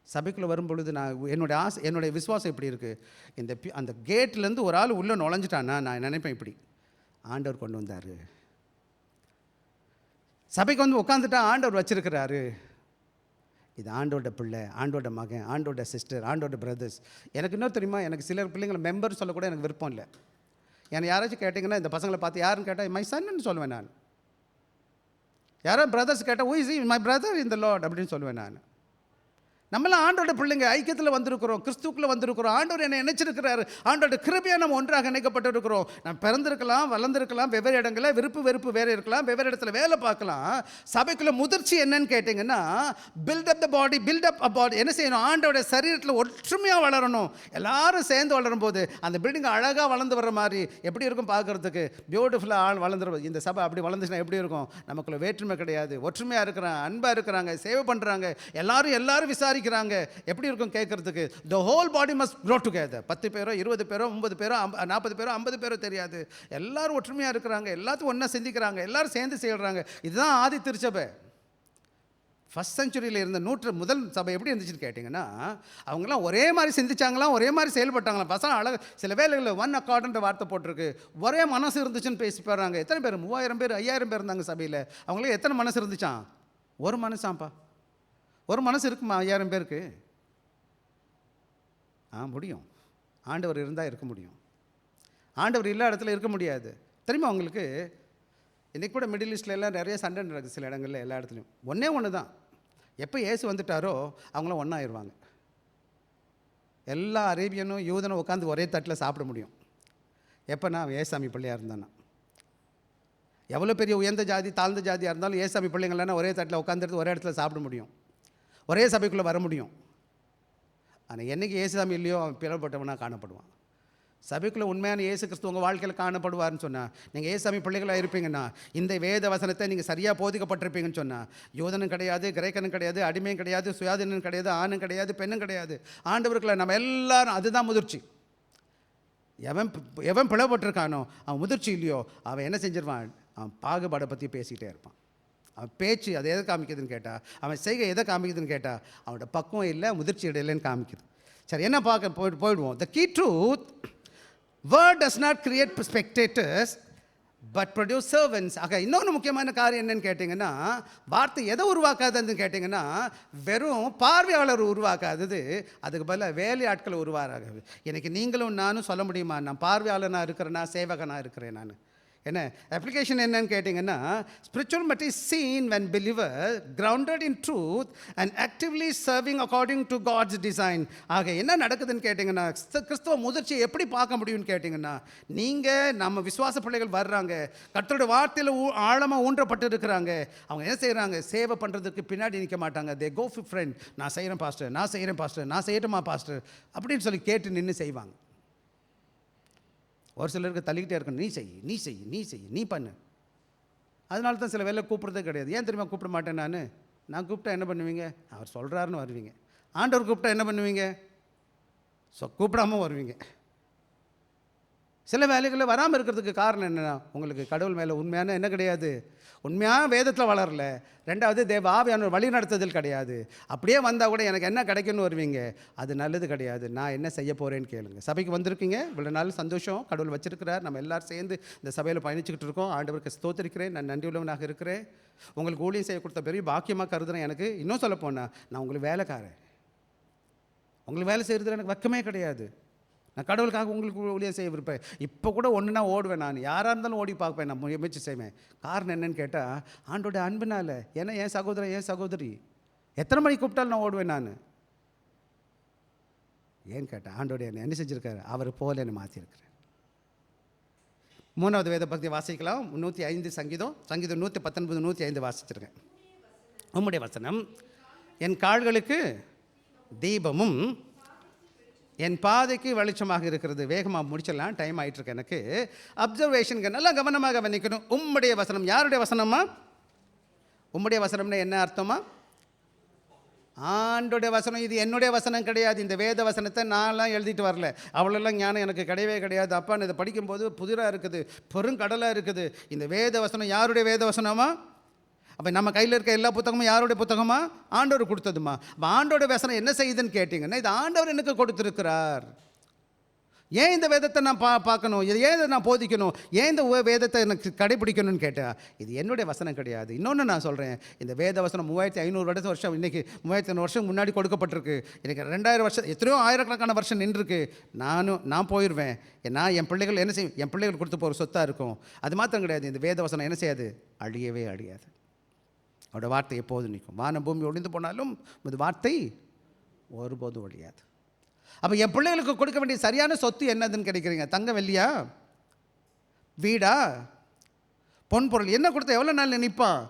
சபைக்குள்ளே வரும் பொழுது என்னுடைய விசுவாசம் எப்படி இருக்குது, அந்த கேட்லேருந்து ஒரு ஆள் உள்ளே நுழைஞ்சிட்டான்னா நான் நினைப்பேன் இப்படி, ஆண்டவர் கொண்டு வந்தார். சபைக்கு வந்து உட்காந்துட்டா ஆண்டவர் வச்சிருக்கிறாரு. இது ஆண்டோட பிள்ளை, ஆண்டோட மகன், ஆண்டோட சிஸ்டர், ஆண்டோட பிரதர்ஸ். எனக்கு இன்னும் தெரியுமா, எனக்கு சிலர் பிள்ளைங்களை மெம்பர் சொல்லக்கூட எனக்கு விருப்பம் இல்லை. என்னை யாராச்சும் கேட்டிங்கன்னா இந்த பசங்களை பார்த்து யாருன்னு கேட்டால் மை சன்னு சொல்லுவேன் நான். யாராவது பிரதர்ஸ் கேட்டால் is my brother in the Lord அப்படின்னு சொல்லுவேன் நான். நம்மளாம் ஆண்டோட பிள்ளைங்க, ஐக்கியத்தில் வந்திருக்கிறோம், கிறிஸ்துக்குள்ளே வந்திருக்கிறோம். ஆண்டவர் என்னை நினைச்சிருக்கிறாரு. ஆண்டோட கிருபையாக நம்ம ஒன்றாக இணைக்கப்பட்டு இருக்கிறோம். நம்ம பிறந்திருக்கலாம், வளர்ந்துருக்கலாம், வெவ்வேறு இடங்களில் விருப்பு வெறுப்பு வேறு இருக்கலாம், வெவ்வேறு இடத்துல வேலை பார்க்கலாம். சபைக்குள்ள முதிர்ச்சி என்னன்னு கேட்டிங்கன்னா, build up the body, build up அ பாடி. என்ன செய்யணும், ஆண்டோட சரீரத்தில் ஒற்றுமையாக வளரணும். எல்லாரும் சேர்ந்து வளரும் போது அந்த பில்டிங் அழகாக வளர்ந்து வர்ற மாதிரி எப்படி இருக்கும் பார்க்குறதுக்கு, பியூட்டிஃபுல்லாக ஆள் வளர்ந்துரு. இந்த சபை அப்படி வளர்ந்துச்சுன்னா எப்படி இருக்கும், நமக்குள்ள வேற்றுமை கிடையாது, ஒற்றுமையாக இருக்கிறாங்க, அன்பாக இருக்கிறாங்க, சேவை பண்ணுறாங்க, எல்லாரும் விசாரிக்கிறாங்க, எப்படி இருக்கும் கேட்கறதுக்கு. the whole body must grow together. 10 பேரோ 20 பேரோ 30 பேரோ 40 பேரோ 50 பேரோ தெரியாது, எல்லாரும் ஒற்றுமையாக இருக்கிறாங்க, எல்லாத்தையும் ஒன்றா சிந்திக்கிறாங்க, எல்லாரும் சேர்ந்து செய்கிறாங்க. இதுதான் ஆதி திருச்சபை. ஃபஸ்ட் செஞ்சுரியில் இருந்த முதல் சபை எப்படி இருந்துச்சுன்னு கேட்டிங்கன்னா, அவங்களாம் ஒரே மாதிரி சிந்திச்சாங்களாம், ஒரே மாதிரி செயல்பட்டாங்களாம். பசங்க அழகு சில வேலைகளில் ஒன் அக்கார்டுன்ற வார்த்தை போட்டிருக்கு. ஒரே மனசு இருந்துச்சுன்னு பேசி போகிறாங்க. எத்தனை பேர், 3000 பேர் 5000 பேர் இருந்தாங்க சபையில். அவங்களுக்கு எத்தனை மனசு இருந்துச்சான், ஒரு மனசாப்பா. ஒரு மனசு இருக்குமா 5000 பேருக்கு? முடியும். ஆண்டவர் இருந்தால் இருக்க முடியும். ஆண்டவர் இல்லாத இடத்துல இருக்க முடியாது. தெரியுமா உங்களுக்கு, இன்றைக்கி கூட மிடில் ஈஸ்டில் எல்லாம் நிறைய சண்டை நடக்குது சில இடங்களில், எல்லா இடத்துலையும். ஒன்று தான், எப்போ இயேசு வந்துட்டாரோ அவங்களாம் ஒன்றாயிருவாங்க. எல்லா அரேபியனும் யூதனும் உட்காந்து ஒரே தட்டில் சாப்பிட முடியும். எப்போனா ஏசாமி பிள்ளையாக இருந்தானா. எவ்வளோ பெரிய உயர்ந்த ஜாதி தாழ்ந்த ஜாதியாக இருந்தாலும் ஏசாமி பிள்ளைங்கள்லாம் ஒரே தட்டில் உட்காந்துட்டு ஒரே இடத்துல சாப்பிட முடியும், ஒரே சபைக்குள்ளே வர முடியும். ஆனால் என்றைக்கு ஏசுசாமி இல்லையோ அவன் பிளவுபட்டவனாக காணப்படுவான். சபைக்குள்ளே உண்மையான இயேசு கிறிஸ்து உங்கள் வாழ்க்கையில் காணப்படுவார்னு சொன்னால், நீங்கள் ஏசாமி பிள்ளைகளாக இருப்பீங்கன்னா, இந்த வேத வசனத்தை நீங்கள் சரியாக போதிக்கப்பட்டிருப்பீங்கன்னு சொன்னால், யோதனும் கிடையாது, கிரேக்கனும் கிடையாது, அடிமையும் கிடையாது, சுயாதீனும் கிடையாது, ஆணும் கிடையாது, பெண்ணும் கிடையாது, ஆண்டவருக்குள்ள நம்ம எல்லாரும். அதுதான் முதிர்ச்சி. எவன் பிளவுபட்டிருக்கானோ அவன் முதிர்ச்சி இல்லையோ அவன் என்ன செஞ்சிருவான், அவன் பாகுபாடை பற்றி பேசிக்கிட்டே இருப்பான். அவன் பேச்சு அதை எதை காமிக்குதுன்னு கேட்டால், அவன் செய்கை எதை காமிக்குதுன்னு கேட்டால், அவனோட பக்குவம் இல்லை, முதிர்ச்சி இல்லைன்னு காமிக்குது. சரி, என்ன பார்க்க போயிடுவோம். The key truth, word does not create spectators but produce servants. ஆக இன்னொன்று முக்கியமான காரியம் என்னன்னு கேட்டிங்கன்னா, வார்த்தை எதை உருவாக்காதுன்னு கேட்டிங்கன்னா, வெறும் பார்வையாளர் உருவாக்காதது, அதுக்கு பதிலாக வேலையாட்களை உருவாகாது. எனக்கு நீங்களும் நானும் சொல்ல முடியுமா, நான் பார்வையாளனாக இருக்கிறேன்னா சேவகனாக இருக்கிறேன் நான். என்ன அப்ளிகேஷன் என்னன்னு கேட்டிங்கன்னா, spiritual met is seen when believer grounded in truth and actively serving according to God's design. ஆக என்ன நடக்குதுன்னு கேட்டிங்கன்னா, கிறிஸ்தவ முதிர்ச்சியை எப்படி பார்க்க முடியும்னு கேட்டிங்கன்னா, நீங்கள் நம்ம விசுவாச பிள்ளைகள் வர்றாங்க, கர்த்தருடைய வார்த்தையில் ஆழமாக ஊன்றப்பட்டு இருக்கிறாங்க. அவங்க என்ன செய்கிறாங்க, சேவை பண்ணுறதுக்கு பின்னாடி நிற்க மாட்டாங்க. தே கோ ஃபிட் ஃப்ரெண்ட், நான் செய்கிறேன் பாஸ்டர், நான் செய்கிறேன் பாஸ்டர், நான் செய்யட்டுமா பாஸ்டர் அப்படின்னு சொல்லி கேட்டு நின்று செய்வாங்க. ஒரு சிலருக்கு தள்ளிக்கிட்டே இருக்கணும், நீ செய் நீ செய் நீ செய் நீ பண்ணு. அதனால தான் சில வேலை கூப்பிட்றதே கிடையாது. ஏன் தெரியுமா கூப்பிட மாட்டேன் நான் கூப்பிட்டா என்ன பண்ணுவீங்க, அவர் சொல்கிறாருன்னு வருவீங்க. ஆண்டவர் கூப்பிட்டா என்ன பண்ணுவீங்க, கூப்பிடாமல் வருவீங்க. சில வேலைகளில் வராமல் இருக்கிறதுக்கு காரணம் என்னென்னா, உங்களுக்கு கடவுள் மேலே உண்மையான என்ன கிடையாது, உண்மையான வேதத்தில் வளரல. ரெண்டாவது தேவ ஆவியானவர் வழி நடத்துதல் கிடையாது. அப்படியே வந்தால் கூட எனக்கு என்ன கிடைக்குன்னு வருவீங்க, அது நல்லது கிடையாது. நான் என்ன செய்ய போகிறேன்னு கேளுங்க. சபைக்கு வந்திருக்கீங்க, இவ்வளோ நாள் சந்தோஷம், கடவுள் வச்சிருக்கிறார், நம்ம எல்லோரும் சேர்ந்து இந்த சபையில் பயணிச்சுக்கிட்டு இருக்கோம். ஆண்டவருக்கு ஸ்தோத்திரிக்கிறேன், நான் நன்றி உள்ளவனாக இருக்கிறேன். உங்களுக்கு ஊழியம் செய்ய கொடுத்த பெரிய பாக்கியமாக கருதுறேன். எனக்கு இன்னும் சொல்ல போனால், நான் உங்களுக்கு வேலைக்காரன். உங்களுக்கு வேலை செய்கிறது எனக்கு வெக்கமே கிடையாது. நான் கடவுளுக்காக உங்களுக்கு ஊழியம் செய்ய விருப்பேன். இப்போ கூட ஒன்றுனா ஓடுவேன், நான் யாராக இருந்தாலும் ஓடி பார்ப்பேன், நான் முயற்சி செய்வேன். காரணம் என்னன்னு கேட்டால், ஆண்டோட அன்புனால. ஏன்னா என் சகோதரன் என் சகோதரி எத்தனை மணிக்கு கூப்பிட்டாலும் நான் ஓடுவேன் நான். ஏன்னு கேட்டேன், ஆண்டோட என்ன செஞ்சுருக்காரு, அவர் போல என்னை மாற்றிருக்கிறார். 3வது வேத பக்தி வாசிக்கலாம். 105 சங்கீதம் 119 105 வாசிச்சிருக்கேன். உம்முடைய வசனம் என் கால்களுக்கு தீபமும் என் பாதைக்கு வெளிச்சமாக இருக்கிறது. வேகமாக முடிச்சிடலாம், டைம் ஆகிட்டுருக்கு எனக்கு. அப்சர்வேஷனுக்கு நல்லா கவனமாக கவனிக்கணும். உம்முடைய வசனம். யாருடைய வசனமா? உம்முடைய வசனம்னா என்ன அர்த்தமா? ஆண்டோடைய வசனம். இது என்னுடைய வசனம் கிடையாது. இந்த வேத வசனத்தை நான்லாம் எழுதிட்டு வரல. அவ்வளோலாம் ஞானம் எனக்கு கிடையவே கிடையாது. அப்பா இதை படிக்கும்போது புதிராக இருக்குது, பெருங்கடலாக இருக்குது. இந்த வேத வசனம் யாருடைய வேத வசனமா? அப்போ நம்ம கையில் இருக்க எல்லா புத்தகமும் யாருடைய புத்தகமா? ஆண்டவர் கொடுத்ததுமா. அப்போ ஆண்டோட வசனம் என்ன செய்யுதுன்னு கேட்டிங்கன்னா, இது ஆண்டவர் எனக்கு கொடுத்துருக்கிறார். ஏன் இந்த வேதத்தை நான் பார்க்கணும்? இது ஏன் இதை நான் போதிக்கணும்? ஏன் இந்த வேதத்தை எனக்கு கடைபிடிக்கணும்னு கேட்டால், இது என்னுடைய வசனம் கிடையாது. இன்னொன்று நான் சொல்கிறேன், இந்த வேத வசனம் 3500 வருஷம் இன்றைக்கி 3500 வருஷம் முன்னாடி கொடுக்கப்பட்டிருக்கு. எனக்கு 2000 வருஷம், எத்தனையோ ஆயிரக்கணக்கான வருஷம் நின்றுருக்கு. நான் போயிடுவேன். நான் என் பிள்ளைகள் என்ன செய்யும்? என் பிள்ளைகள் கொடுத்து போகிற சொத்தாக இருக்கும். அது மாத்திரம் கிடையாது, இந்த வேத வசனம் என்ன செய்யாது? அழியவே அழியாது. அவரோட வார்த்தை எப்போதும் நிற்கும். வானம் பூமி ஒழிந்து போனாலும் இந்த வார்த்தை ஒருபோதும் ஒழியாது. அப்போ என் பிள்ளைகளுக்கு கொடுக்க வேண்டிய சரியான சொத்து என்னதுன்னு கிடைக்கிறீங்க? தங்க வெள்ளியா? வீடா? பொன் பொருள்? என்ன கொடுத்தா எவ்வளோ நாள் நிற்பான்?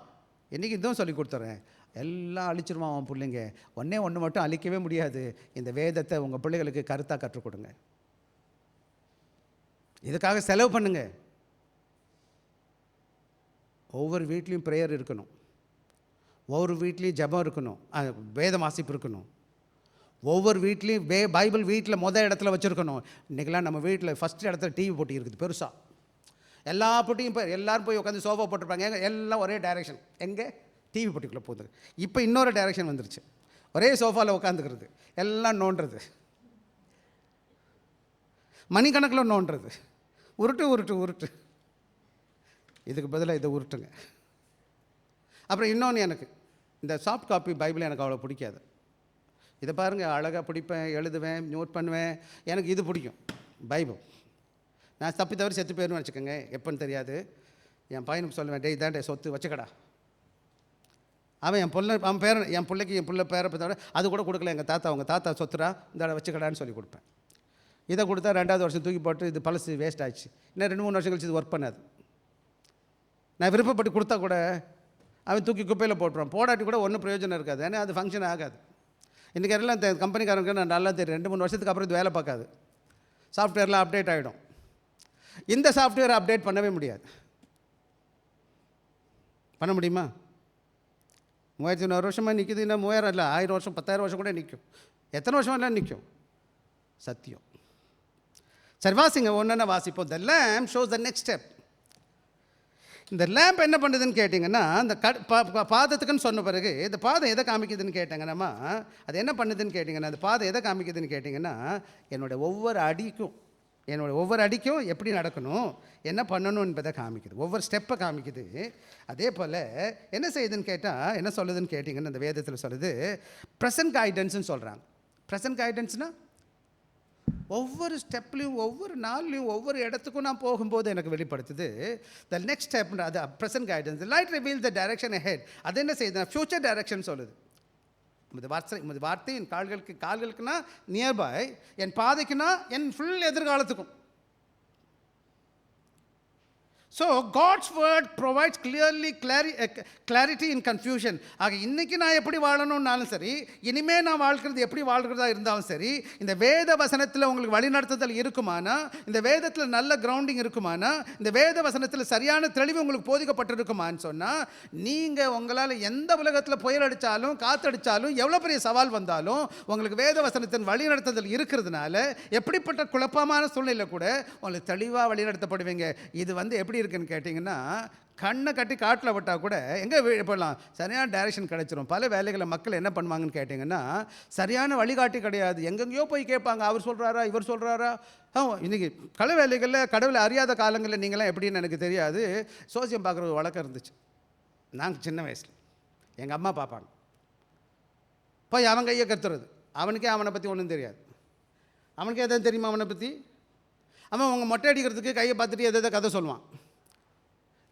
இன்றைக்கி இதுவும் சொல்லி கொடுத்துட்றேன், எல்லாம் அழிச்சிருவான் அவன் பிள்ளைங்க. ஒன்று மட்டும் அழிக்கவே முடியாது. இந்த வேதத்தை உங்கள் பிள்ளைகளுக்கு கருத்தாக கற்றுக் கொடுங்க. இதுக்காக செலவு பண்ணுங்க. ஒவ்வொரு வீட்லேயும் ப்ரேயர் இருக்கணும், ஒவ்வொரு வீட்லேயும் ஜெபம் இருக்கணும், வேத வாசிப்பு இருக்கணும். ஒவ்வொரு வீட்லேயும் பைபிள் வீட்டில் இடத்துல வச்சுருக்கணும். இன்றைக்கெல்லாம் நம்ம வீட்டில் ஃபஸ்ட்டு இடத்துல டிவி போட்டி இருக்குது பெருசாக. எல்லா போட்டியும் இப்போ எல்லோரும் போய் உட்காந்து சோஃபா போட்டிருப்பாங்க. எல்லாம் ஒரே டைரெக்ஷன், எங்கே? டிவி போட்டிக்குள்ளே போகுது. இப்போ இன்னொரு டைரெக்ஷன் வந்துருச்சு, ஒரே சோஃபாவில் உட்காந்துக்கிறது, எல்லாம் நோண்டுறது, மணிக்கணக்கில் நோண்டுறது, உருட்டு உருட்டு உருட்டு. இதுக்கு பதிலாக இதை உருட்டுங்க. அப்புறம் இன்னொன்று, எனக்கு இந்த சாஃப்ட் காப்பி பைபிள் எனக்கு அவ்வளோ பிடிக்காது. இதை பாருங்கள், அழகாக பிடிப்பேன், எழுதுவேன், நோட் பண்ணுவேன். எனக்கு இது பிடிக்கும் பைபிள். நான் தப்பி தவிர செத்து போயிடுவேன்னு வச்சுக்கோங்க, எப்போன்னு தெரியாது. என் பையனுக்கு சொல்லுவேன், டே இதாண்டே சொத்து வச்சுக்கடா. அவன் என் பிள்ளைக்கு என் பேரை தவிர அது கூட கொடுக்கல. எங்கள் தாத்தா, அவங்க தாத்தா சொத்துடா, இந்த வச்சுக்கடான்னு சொல்லி கொடுப்பேன். இதை கொடுத்தா 2வது வருஷம் தூக்கி போட்டு இது பழசு வேஸ்ட் ஆச்சு. இன்னும் 2-3 வருஷம் கழிச்சு இது ஒர்க் பண்ணாது. நான் விருப்பப்பட்டு கொடுத்தா கூட அவன் தூக்கி குப்பையில் போட்டுருவான். போடாட்டி கூட ஒன்றும் பிரயோஜனம் இருக்காது, ஏன்னா அது ஃபங்க்ஷன் ஆகாது. இன்றைக்கி எல்லாம் இந்த கம்பெனிக்காரங்க நான் நல்லா தெரியும், 2-3 வருஷத்துக்கு அப்புறம் இது வேலை பார்க்காது. சாஃப்ட்வேர்லாம் அப்டேட் ஆகிடும். இந்த சாஃப்ட்வேர் அப்டேட் பண்ணவே முடியாது. பண்ண முடியுமா? 3400 வருஷமாக நிற்குது. இன்னும் 3000 இல்லை, 1000 வருஷம் 10,000 வருஷம் கூட நிற்கும். எத்தனை வருஷம் எல்லாம் நிற்கும். சத்தியம். சரி, வாசிங்க, ஒன்று வாசிப்போம். The lamp shows the next step. இந்த லேம்ப் என்ன பண்ணுதுன்னு கேட்டிங்கன்னா, இந்த பாதத்துக்குன்னு சொன்ன பிறகு இந்த பாதம் எதை காமிக்குதுன்னு கேட்டாங்கன்னா, அது என்ன பண்ணுதுன்னு கேட்டிங்கன்னா, அந்த பாதம் எதை காமிக்குதுன்னு கேட்டிங்கன்னா, என்னோடய ஒவ்வொரு அடிக்கும் எப்படி நடக்கணும், என்ன பண்ணணும் என்பதை காமிக்குது. ஒவ்வொரு ஸ்டெப்பை காமிக்குது. அதே போல் என்ன செய்யுதுன்னு கேட்டால், என்ன சொல்லுதுன்னு கேட்டிங்கன்னா, அந்த வேதத்தில் சொல்லுது ப்ரெசன்ட் கைடன்ஸ்னு சொல்கிறாங்க. ப்ரெசன்ட் கைடன்ஸ்னால் ஒவ்வொரு ஸ்டெப்லையும், ஒவ்வொரு நாள்லையும், ஒவ்வொரு இடத்துக்கும் நான் போகும்போது எனக்கு வெளிப்படுத்துது. த நெக்ஸ்ட் ஸ்டெப், அது present guidance. Light reveal the direction ahead. அது என்ன செய்யுது? ஃபியூச்சர் டைரக்ஷன் சொல்லுது. உமது வார்த்தை என் கால்களுக்குன்னா நியர்பை, என் பாதைக்குன்னா என் ஃபுல் எதிர்காலத்துக்கும். So God's word provides clarity in confusion. ஆக இன்றைக்கி நான் எப்படி வாழணும்னாலும் சரி, இனிமேல் நான் வாழ்கிறது எப்படி வாழ்கிறதா இருந்தாலும் சரி, இந்த வேத வசனத்தில் உங்களுக்கு வழிநடத்துதல் இருக்குமானா, இந்த வேதத்தில் நல்ல கிரவுண்டிங் இருக்குமானா, இந்த வேத வசனத்தில் சரியான தெளிவு உங்களுக்கு போதிக்கப்பட்டிருக்குமான்னு சொன்னால், நீங்கள் உங்களால் எந்த உலகத்தில் புயல் அடித்தாலும், காற்றடித்தாலும், எவ்வளோ பெரிய சவால் வந்தாலும், உங்களுக்கு வேத வசனத்தின் வழிநடத்துதல் இருக்கிறதுனால எப்படிப்பட்ட குழப்பமான சூழ்நிலை கூட உங்களுக்கு தெளிவாக வழிநடத்தப்படுவீங்க. இது எப்படி இருக்குன்னு கேட்டிங்கன்னா, கண்ணை கட்டி காட்டில் விட்டால் கூட எங்கே போடலாம், சரியான டைரக்ஷன் கிடைச்சிரும். பல வேலைகளை மக்கள் என்ன பண்ணுவாங்கன்னு கேட்டிங்கன்னா, சரியான வழிகாட்டி கிடையாது. எங்கெங்கேயோ போய் கேட்பாங்க, அவர் சொல்கிறாரா, இவர் சொல்கிறாரா. இன்றைக்கி கலை வேலைகளில் கடவுளை அறியாத காலங்களில் நீங்களாம் எப்படின்னு எனக்கு தெரியாது, சோசியம் பார்க்குற ஒரு வழக்கம் இருந்துச்சு. நாங்கள் சின்ன வயசில் எங்கள் அம்மா பார்ப்பாங்க, போய் அவன் கையை கத்துறது. அவனுக்கே அவனை பற்றி ஒன்றும் தெரியாது. அவனுக்கே எதாவது தெரியுமா அவனை பற்றி? அவன் அவங்க மொட்டை அடிக்கிறதுக்கு கையை பார்த்துட்டு எதாவது கதை சொல்லுவான்.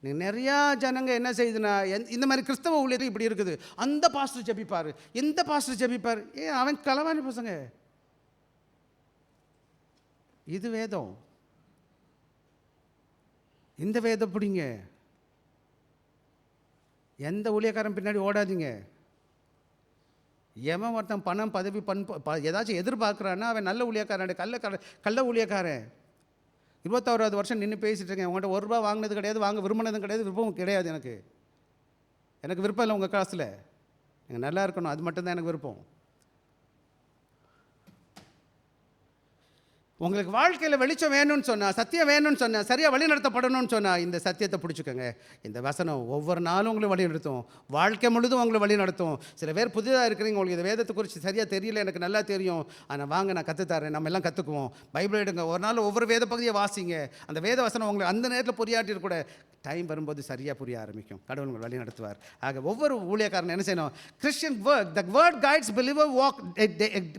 நிறையா ஜனங்க என்ன செய்யுதுன்னா, இந்த மாதிரி கிறிஸ்தவ ஊழியர்கள் இப்படி இருக்குது. அந்த பாஸ்டர் ஜெபிப்பார், இந்த பாஸ்டர் ஜெபிப்பார். அவன் களவாணி பசங்க. இது வேதம். இந்த வேதம் பிடிங்க. எந்த ஊழியக்காரன் பின்னாடி ஓடாதீங்க. எவன் ஒருத்தன் பணம் பதவி ஏதாச்சும் எதிர்பார்க்குறான்னா அவன் நல்ல ஊழியக்காரன். கள்ள ஊழியக்காரன். 21வது வருஷம் நின்று பேசிகிட்டு இருக்கேன். உங்கள்கிட்ட ₹1 வாங்கினது கிடையாது, வாங்க விரும்பினதும் கிடையாது, விருப்பமும் கிடையாது. எனக்கு விருப்பம் இல்லை உங்கள் காசில். நீங்கள் நல்லா இருக்கணும், அது மட்டும்தான் எனக்கு விருப்பம். உங்களுக்கு வாழ்க்கையில் வெளிச்சம் வேணும்னு சொன்னால், சத்தியம் வேணும்னு சொன்னால், சரியாக வழி நடத்தப்படணும்னு சொன்னால், இந்த சத்தியத்தை பிடிச்சிக்கோங்க. இந்த வசனம் ஒவ்வொரு நாளும் உங்களை வழி நடத்தும், வாழ்க்கை முழுதும் உங்களை வழி நடத்தும். சில பேர் புதிதாக இருக்கிறீங்க, உங்களுக்கு இந்த வேதத்தை குறித்து சரியாக தெரியல, எனக்கு நல்லா தெரியும், ஆனால் வாங்க நான் கற்றுத்தரேன், நம்ம எல்லாம் கற்றுக்குவோம். பைபிள் எடுங்க, ஒரு நாள் ஒவ்வொரு வேத பகுதியை வாசிங்க. அந்த வேத வசனம் உங்களுக்கு அந்த நேரத்தில் புரியாட்டி கூட டைம் வரும்போது சரியாக புரிய ஆரம்பிக்கும். கடவுள் உங்களை வழி நடத்துவார். ஆக ஒவ்வொரு ஊழியக்காரன் என்ன செய்யணும்? Christian work, the word guides believer walk,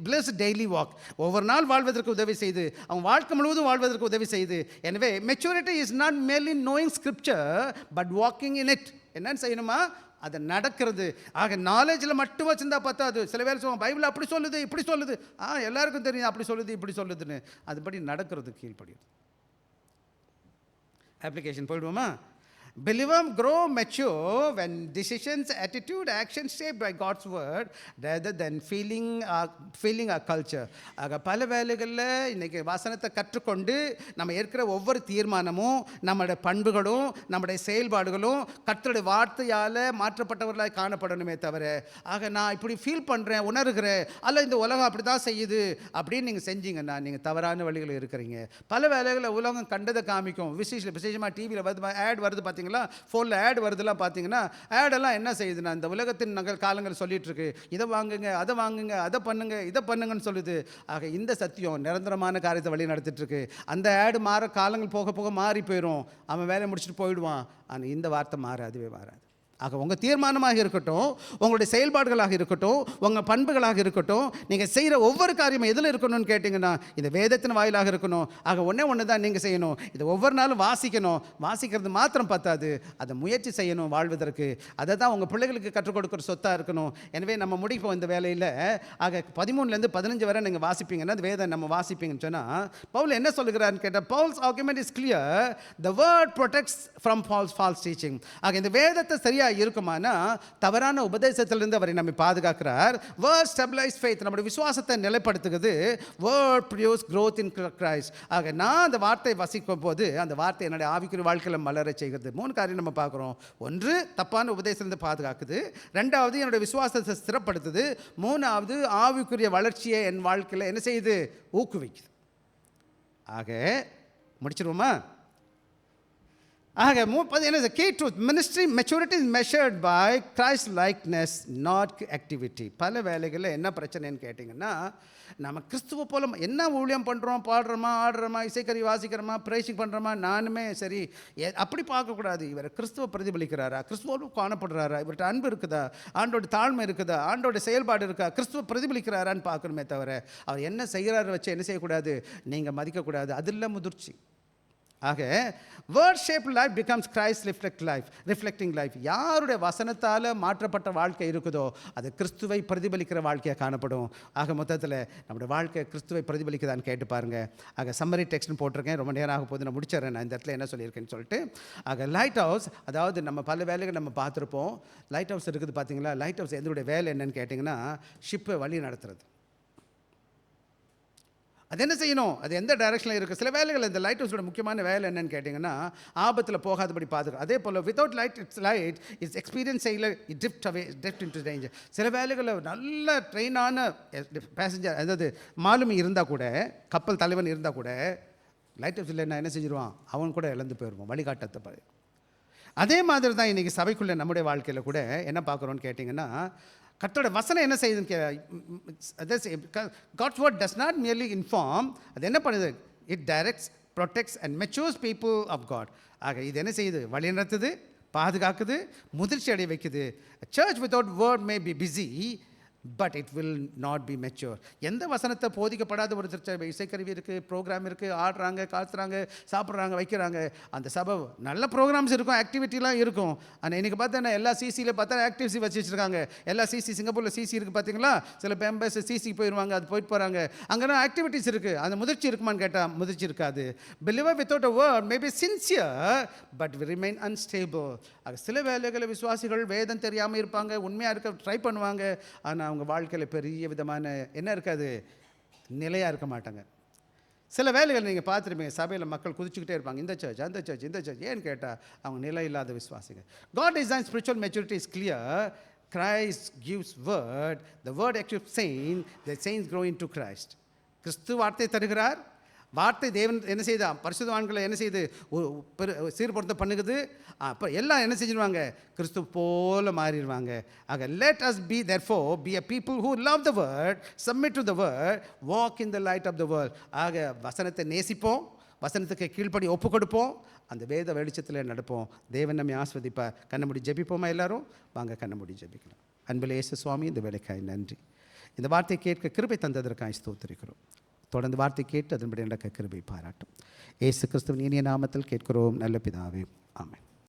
plus daily walk. ஒவ்வொரு நாள் வாழ்வதற்கு உதவி செய்து, அவன் வாழ்க்கை முழுவதும் வாழ்வதற்கு உதவி செய்து. எனவே maturity is not Marley knowing scripture but walking in it. என்னன்னு செய்யணுமா? அதை நடக்கிறது. ஆக நாலேஜில் மட்டும் வச்சுருந்தா பத்தாது. சில பேர் சொல்லுவாங்க பைபிள் அப்படி சொல்லுது இப்படி சொல்லுது. எல்லாருக்கும் தெரியும் அப்படி சொல்லுது இப்படி சொல்லுதுன்னு. அதுபடி நடக்கிறது கீழ்ப்படியும். Application போயிடுவோமா? Believer grow mature when decisions, attitude, actions shaped by God's word rather than feeling a culture. ஆக பல வேலைகளில் இன்றைக்கி வசனத்தை கற்றுக்கொண்டு நம்ம இருக்கிற ஒவ்வொரு தீர்மானமும், நம்முடைய பண்புகளும், நம்முடைய செயல்பாடுகளும் கர்த்தருடைய வார்த்தையால் மாற்றப்பட்டவர்களாக காணப்படணுமே தவிர, ஆக நான் இப்படி ஃபீல் பண்ணுறேன், உணர்கிறேன், அல்ல இந்த உலகம் அப்படி தான் செய்யுது அப்படின்னு நீங்கள் செஞ்சீங்கன்னா நீங்கள் தவறான வழிகளில் இருக்கிறீங்க. பல வேலைகளில் உலகம் கண்டதை காமிக்கும். விசேஷமாக டிவியில் வருது, ஆட் வருது பார்த்தீங்கன்னா, ஃபோனில் ஆட் வருதுலாம் பார்த்தீங்கன்னா, ஆடெல்லாம் என்ன செய்யுதுன்னா இந்த உலகத்தின் காலங்கள் சொல்லிட்டு இருக்கு, இதை வாங்குங்க, அதை வாங்குங்க, அதை பண்ணுங்க, இதை பண்ணுங்கன்னு சொல்லுது. ஆக இந்த சத்தியம் நிரந்தரமான காரியத்தை வழி நடத்திட்டு இருக்கு. அந்த ஆடு மாற காலங்கள் போக போக மாறி போயிடும், அவன் வேலையை முடிச்சுட்டு போயிடுவான். ஆனால் இந்த வார்த்தை அதுவே மாறாது. ஆக உங்கள் தீர்மானமாக இருக்கட்டும், உங்களுடைய செயல்பாடுகளாக இருக்கட்டும், உங்கள் பண்புகளாக இருக்கட்டும், நீங்கள் செய்கிற ஒவ்வொரு காரியமும் எதில் இருக்கணும்னு கேட்டிங்கன்னா இந்த வேதத்தின் வாயிலாக இருக்கணும். ஆக ஒன்று தான் நீங்கள் செய்யணும், இதை ஒவ்வொரு நாளும் வாசிக்கணும். வாசிக்கிறது மாத்திரம் பத்தாது, அதை முயற்சி செய்யணும் வாழ்வதற்கு. அதை தான் உங்கள் பிள்ளைகளுக்கு கற்றுக் கொடுக்குற சொத்தாக இருக்கணும். எனவே நம்ம முடிப்போம் இந்த வேலையில். ஆக 13லேருந்து 15 வரை நீங்கள் வாசிப்பீங்கன்னா அந்த வேதம் நம்ம வாசிப்பீங்கன்னு சொன்னால், பவுல் என்ன சொல்லுகிறாருன்னு கேட்டால், Paul's argument is clear, the word protects from false teaching. ஆக இந்த வேதத்தை சரியாக இருக்குமானா தவறான உபதேசத்திலிருந்து அவரை நம்மை பாதுகாக்கிறார். வேர்ட் ஸ்டெபிலைஸ் ஃபெய்த், நம்முடைய விசுவாசத்தை நிலைப்படுத்துகிறது. Word produce growth in Christ. ஆக நான் அந்த வார்த்தை வசிக்கும் போது அந்த வார்த்தை என்னுடைய ஆவிக்குரிய வாழ்க்கையில் மலர செய்கிறது. 3 காரியம் நம்ம பார்க்குறோம். 1, தப்பான உபதேசத்திலிருந்து பாதுகாக்குது. 2வது, என்னுடைய விசுவாசத்தை ஸ்திரப்படுத்துது. 3வது, ஆவிக்குரிய வளர்ச்சியை என் வாழ்க்கையில் என்ன செய்யுது? ஊக்குவிக்குது. ஆக முடிச்சிருவோமா? ஆக 30 என்ன? Key truth, ministry maturity is measured by Christ likeness, not activity. பல வேலைகளில் என்ன பிரச்சனைன்னு கேட்டிங்கன்னா, நம்ம கிறிஸ்துவ போல என்ன ஊழியம் பண்ணுறோம், பாடுறோமா, ஆடுறோமா, இசைக்கறி வாசிக்கிறோமா, ப்ரைசிங் பண்ணுறோமா, நானுமே சரி, அப்படி பார்க்கக்கூடாது. இவர் கிறிஸ்துவ பிரதிபலிக்கிறாரா, கிறிஸ்துவோடு காணப்படுறாரா, இவர்கிட்ட அன்பு இருக்குதா, ஆண்டோட தாழ்மை இருக்குதா, ஆண்டோட செயல்பாடு இருக்கா, கிறிஸ்துவ பிரதிபலிக்கிறாரான்னு பார்க்கணுமே தவிர அவர் என்ன செய்கிறாரு வச்சு என்ன செய்யக்கூடாது, நீங்கள் மதிக்கக்கூடாது. அதில் முதிர்ச்சி. ஆக word shape life becomes Christ reflecting life. யாருடைய வசனத்தால் மாற்றப்பட்ட வாழ்க்கை இருக்குதோ அது கிறிஸ்துவை பிரதிபலிக்கிற வாழ்க்கையாக காணப்படும். ஆக மொத்தத்தில் நம்முடைய வாழ்க்கை கிறிஸ்துவை பிரதிபலிக்குதான்னு கேட்டு பாருங்கள். ஆக சம்மரி டெக்ஸ்ட்னு போட்டிருக்கேன், ரொம்ப நேரம் ஆக போது, நான் முடிச்சிடறேன் நான் இந்த இடத்துல என்ன சொல்லியிருக்கேன்னு சொல்லிட்டு. ஆக லைட் ஹவுஸ், அதாவது நம்ம பல வேலைகள் நம்ம பார்த்துருப்போம். லைட் ஹவுஸ் இருக்குது பார்த்தீங்களா? லைட் ஹவுஸ் எதனுடைய வேலை என்னன்னு கேட்டிங்கன்னா, ஷிப்பை வழி நடத்துறது. அது என்ன செய்யணும், அது எந்த டைரக்ஷனில் இருக்குது. சில வேலைகள் இந்த லைட் ஹவுஸோட முக்கியமான வேலை என்னன்னு கேட்டிங்கன்னா, ஆபத்தில் போகாதபடி பார்த்துக்கணும். அதே போல் வித்தவுட் லைட் இட்ஸ் எக்ஸ்பீரியன்ஸ் செய்யல ட்ரிஃப்ட் இன்டு டேஞ்சர். சில வேலைகளில் நல்ல ட்ரெயினான பேசஞ்சர், அதாவது மாலுமி இருந்தால் கூட, கப்பல் தலைவன் இருந்தால் கூட, லைட் ஹவுஸ் இல்லைன்னா என்ன செஞ்சிருவான், அவன் கூட இழந்து போயிடுவான், வழிகாட்டத்தை. அதே மாதிரி தான் இன்றைக்கி சபைக்குள்ளே நம்முடைய வாழ்க்கையில் கூட என்ன பார்க்குறோன்னு கேட்டிங்கன்னா, கர்த்தரோட வசனம் என்ன செய்யுதுன்னு, God's word does not merely inform, அது என்ன பண்ணுது, it directs, protects and matures people of God. ஆக இது என்ன செய்யுது, வழி நடத்துது, பாதுகாக்குது, முதிர்ச்சி அடைய வைக்குது. Church without word may be busy but it will not be mature. எந்த வசனத்தை போதிக்கப்படாத ஒரு இசைக்கருவி இருக்குது, ப்ரோக்ராம் இருக்குது, ஆடுறாங்க, காத்துறாங்க, சாப்பிட்றாங்க, வைக்கிறாங்க, அந்த சபை நல்ல ப்ரோக்ராம்ஸ் இருக்கும், ஆக்டிவிட்டிலாம் இருக்கும். ஆனால் இன்றைக்கி பார்த்தா எல்லா சிசியில் பார்த்தா ஆக்டிவிட்டி வச்சுருக்காங்க. எல்லா சிசி, சிங்கப்பூரில் சிசி இருக்குது பார்த்தீங்களா, சில மெம்பர்ஸ் சிசி போயிடுவாங்க, அது போயிட்டு போகிறாங்க, அங்கே ஆக்டிவிட்டிஸ் இருக்குது. அந்த முதிர்ச்சி இருக்குமான்னு கேட்டால் முதிர்ச்சி இருக்காது. Believer without a word may be sincere but will remain unstable. சில வேலைகளில் விசுவாசிகள் வேதம் தெரியாமல் இருப்பாங்க, உண்மையாக இருக்க ட்ரை பண்ணுவாங்க, ஆனால் அவங்க அவங்க வாழ்க்கையில் பெரிய விதமான என்ன இருக்காது, நிலையாக இருக்க மாட்டாங்க. சில வேலைகள் நீங்கள் பார்த்துருப்பீங்க, சபையில் மக்கள் குதிச்சுக்கிட்டே இருப்பாங்க, இந்த சர்ச் அந்த சர்ச் இந்த சர்ச். ஏன்னு கேட்டால் அவங்க நிலை இல்லாத விசுவாசிங்க. God designs spiritual maturity is clear. Christ gives word. The word actually saying the saints grow into Christ. கிறிஸ்து வார்த்தை தருகிறார். வார்த்தை தேவன் என்ன செய்யுது, பரிசுத்தவான்களை என்ன செய்யுது, சீர்படுத்த பண்ணுகுது. அப்போ எல்லாம் என்ன செஞ்சிருவாங்க, கிறிஸ்து போல மாறிடுவாங்க. ஆக let us be therefore be a people who love the word, submit to the word, walk in the light of the world. ஆக வசனத்தை நேசிப்போம், வசனத்துக்கு கீழ்ப்படி ஒப்பு கொடுப்போம், அந்த வேத வெளிச்சத்தில் நடப்போம். தேவன் நம்மை ஆஸ்வதிப்பார். கண்ணமுடி ஜெபிப்போமா எல்லாரும்? வாங்க கண்ணமுடி ஜெபிக்கலாம். அன்பில் இயேசு சுவாமி, இந்த வேலைக்காய் நன்றி. இந்த வார்த்தை கேட்க கிருபை தந்ததற்காய் ஸ்தோத்திரிக்கிறோம். தொடர்ந்து வார்த்தை கேட்டு அதன்படி நடக்க கிருபை பாராட்டும். இயேசு கிறிஸ்துவின் இனிய நாமத்தில் கேட்கிறோம் நல்ல பிதாவே, ஆமென்.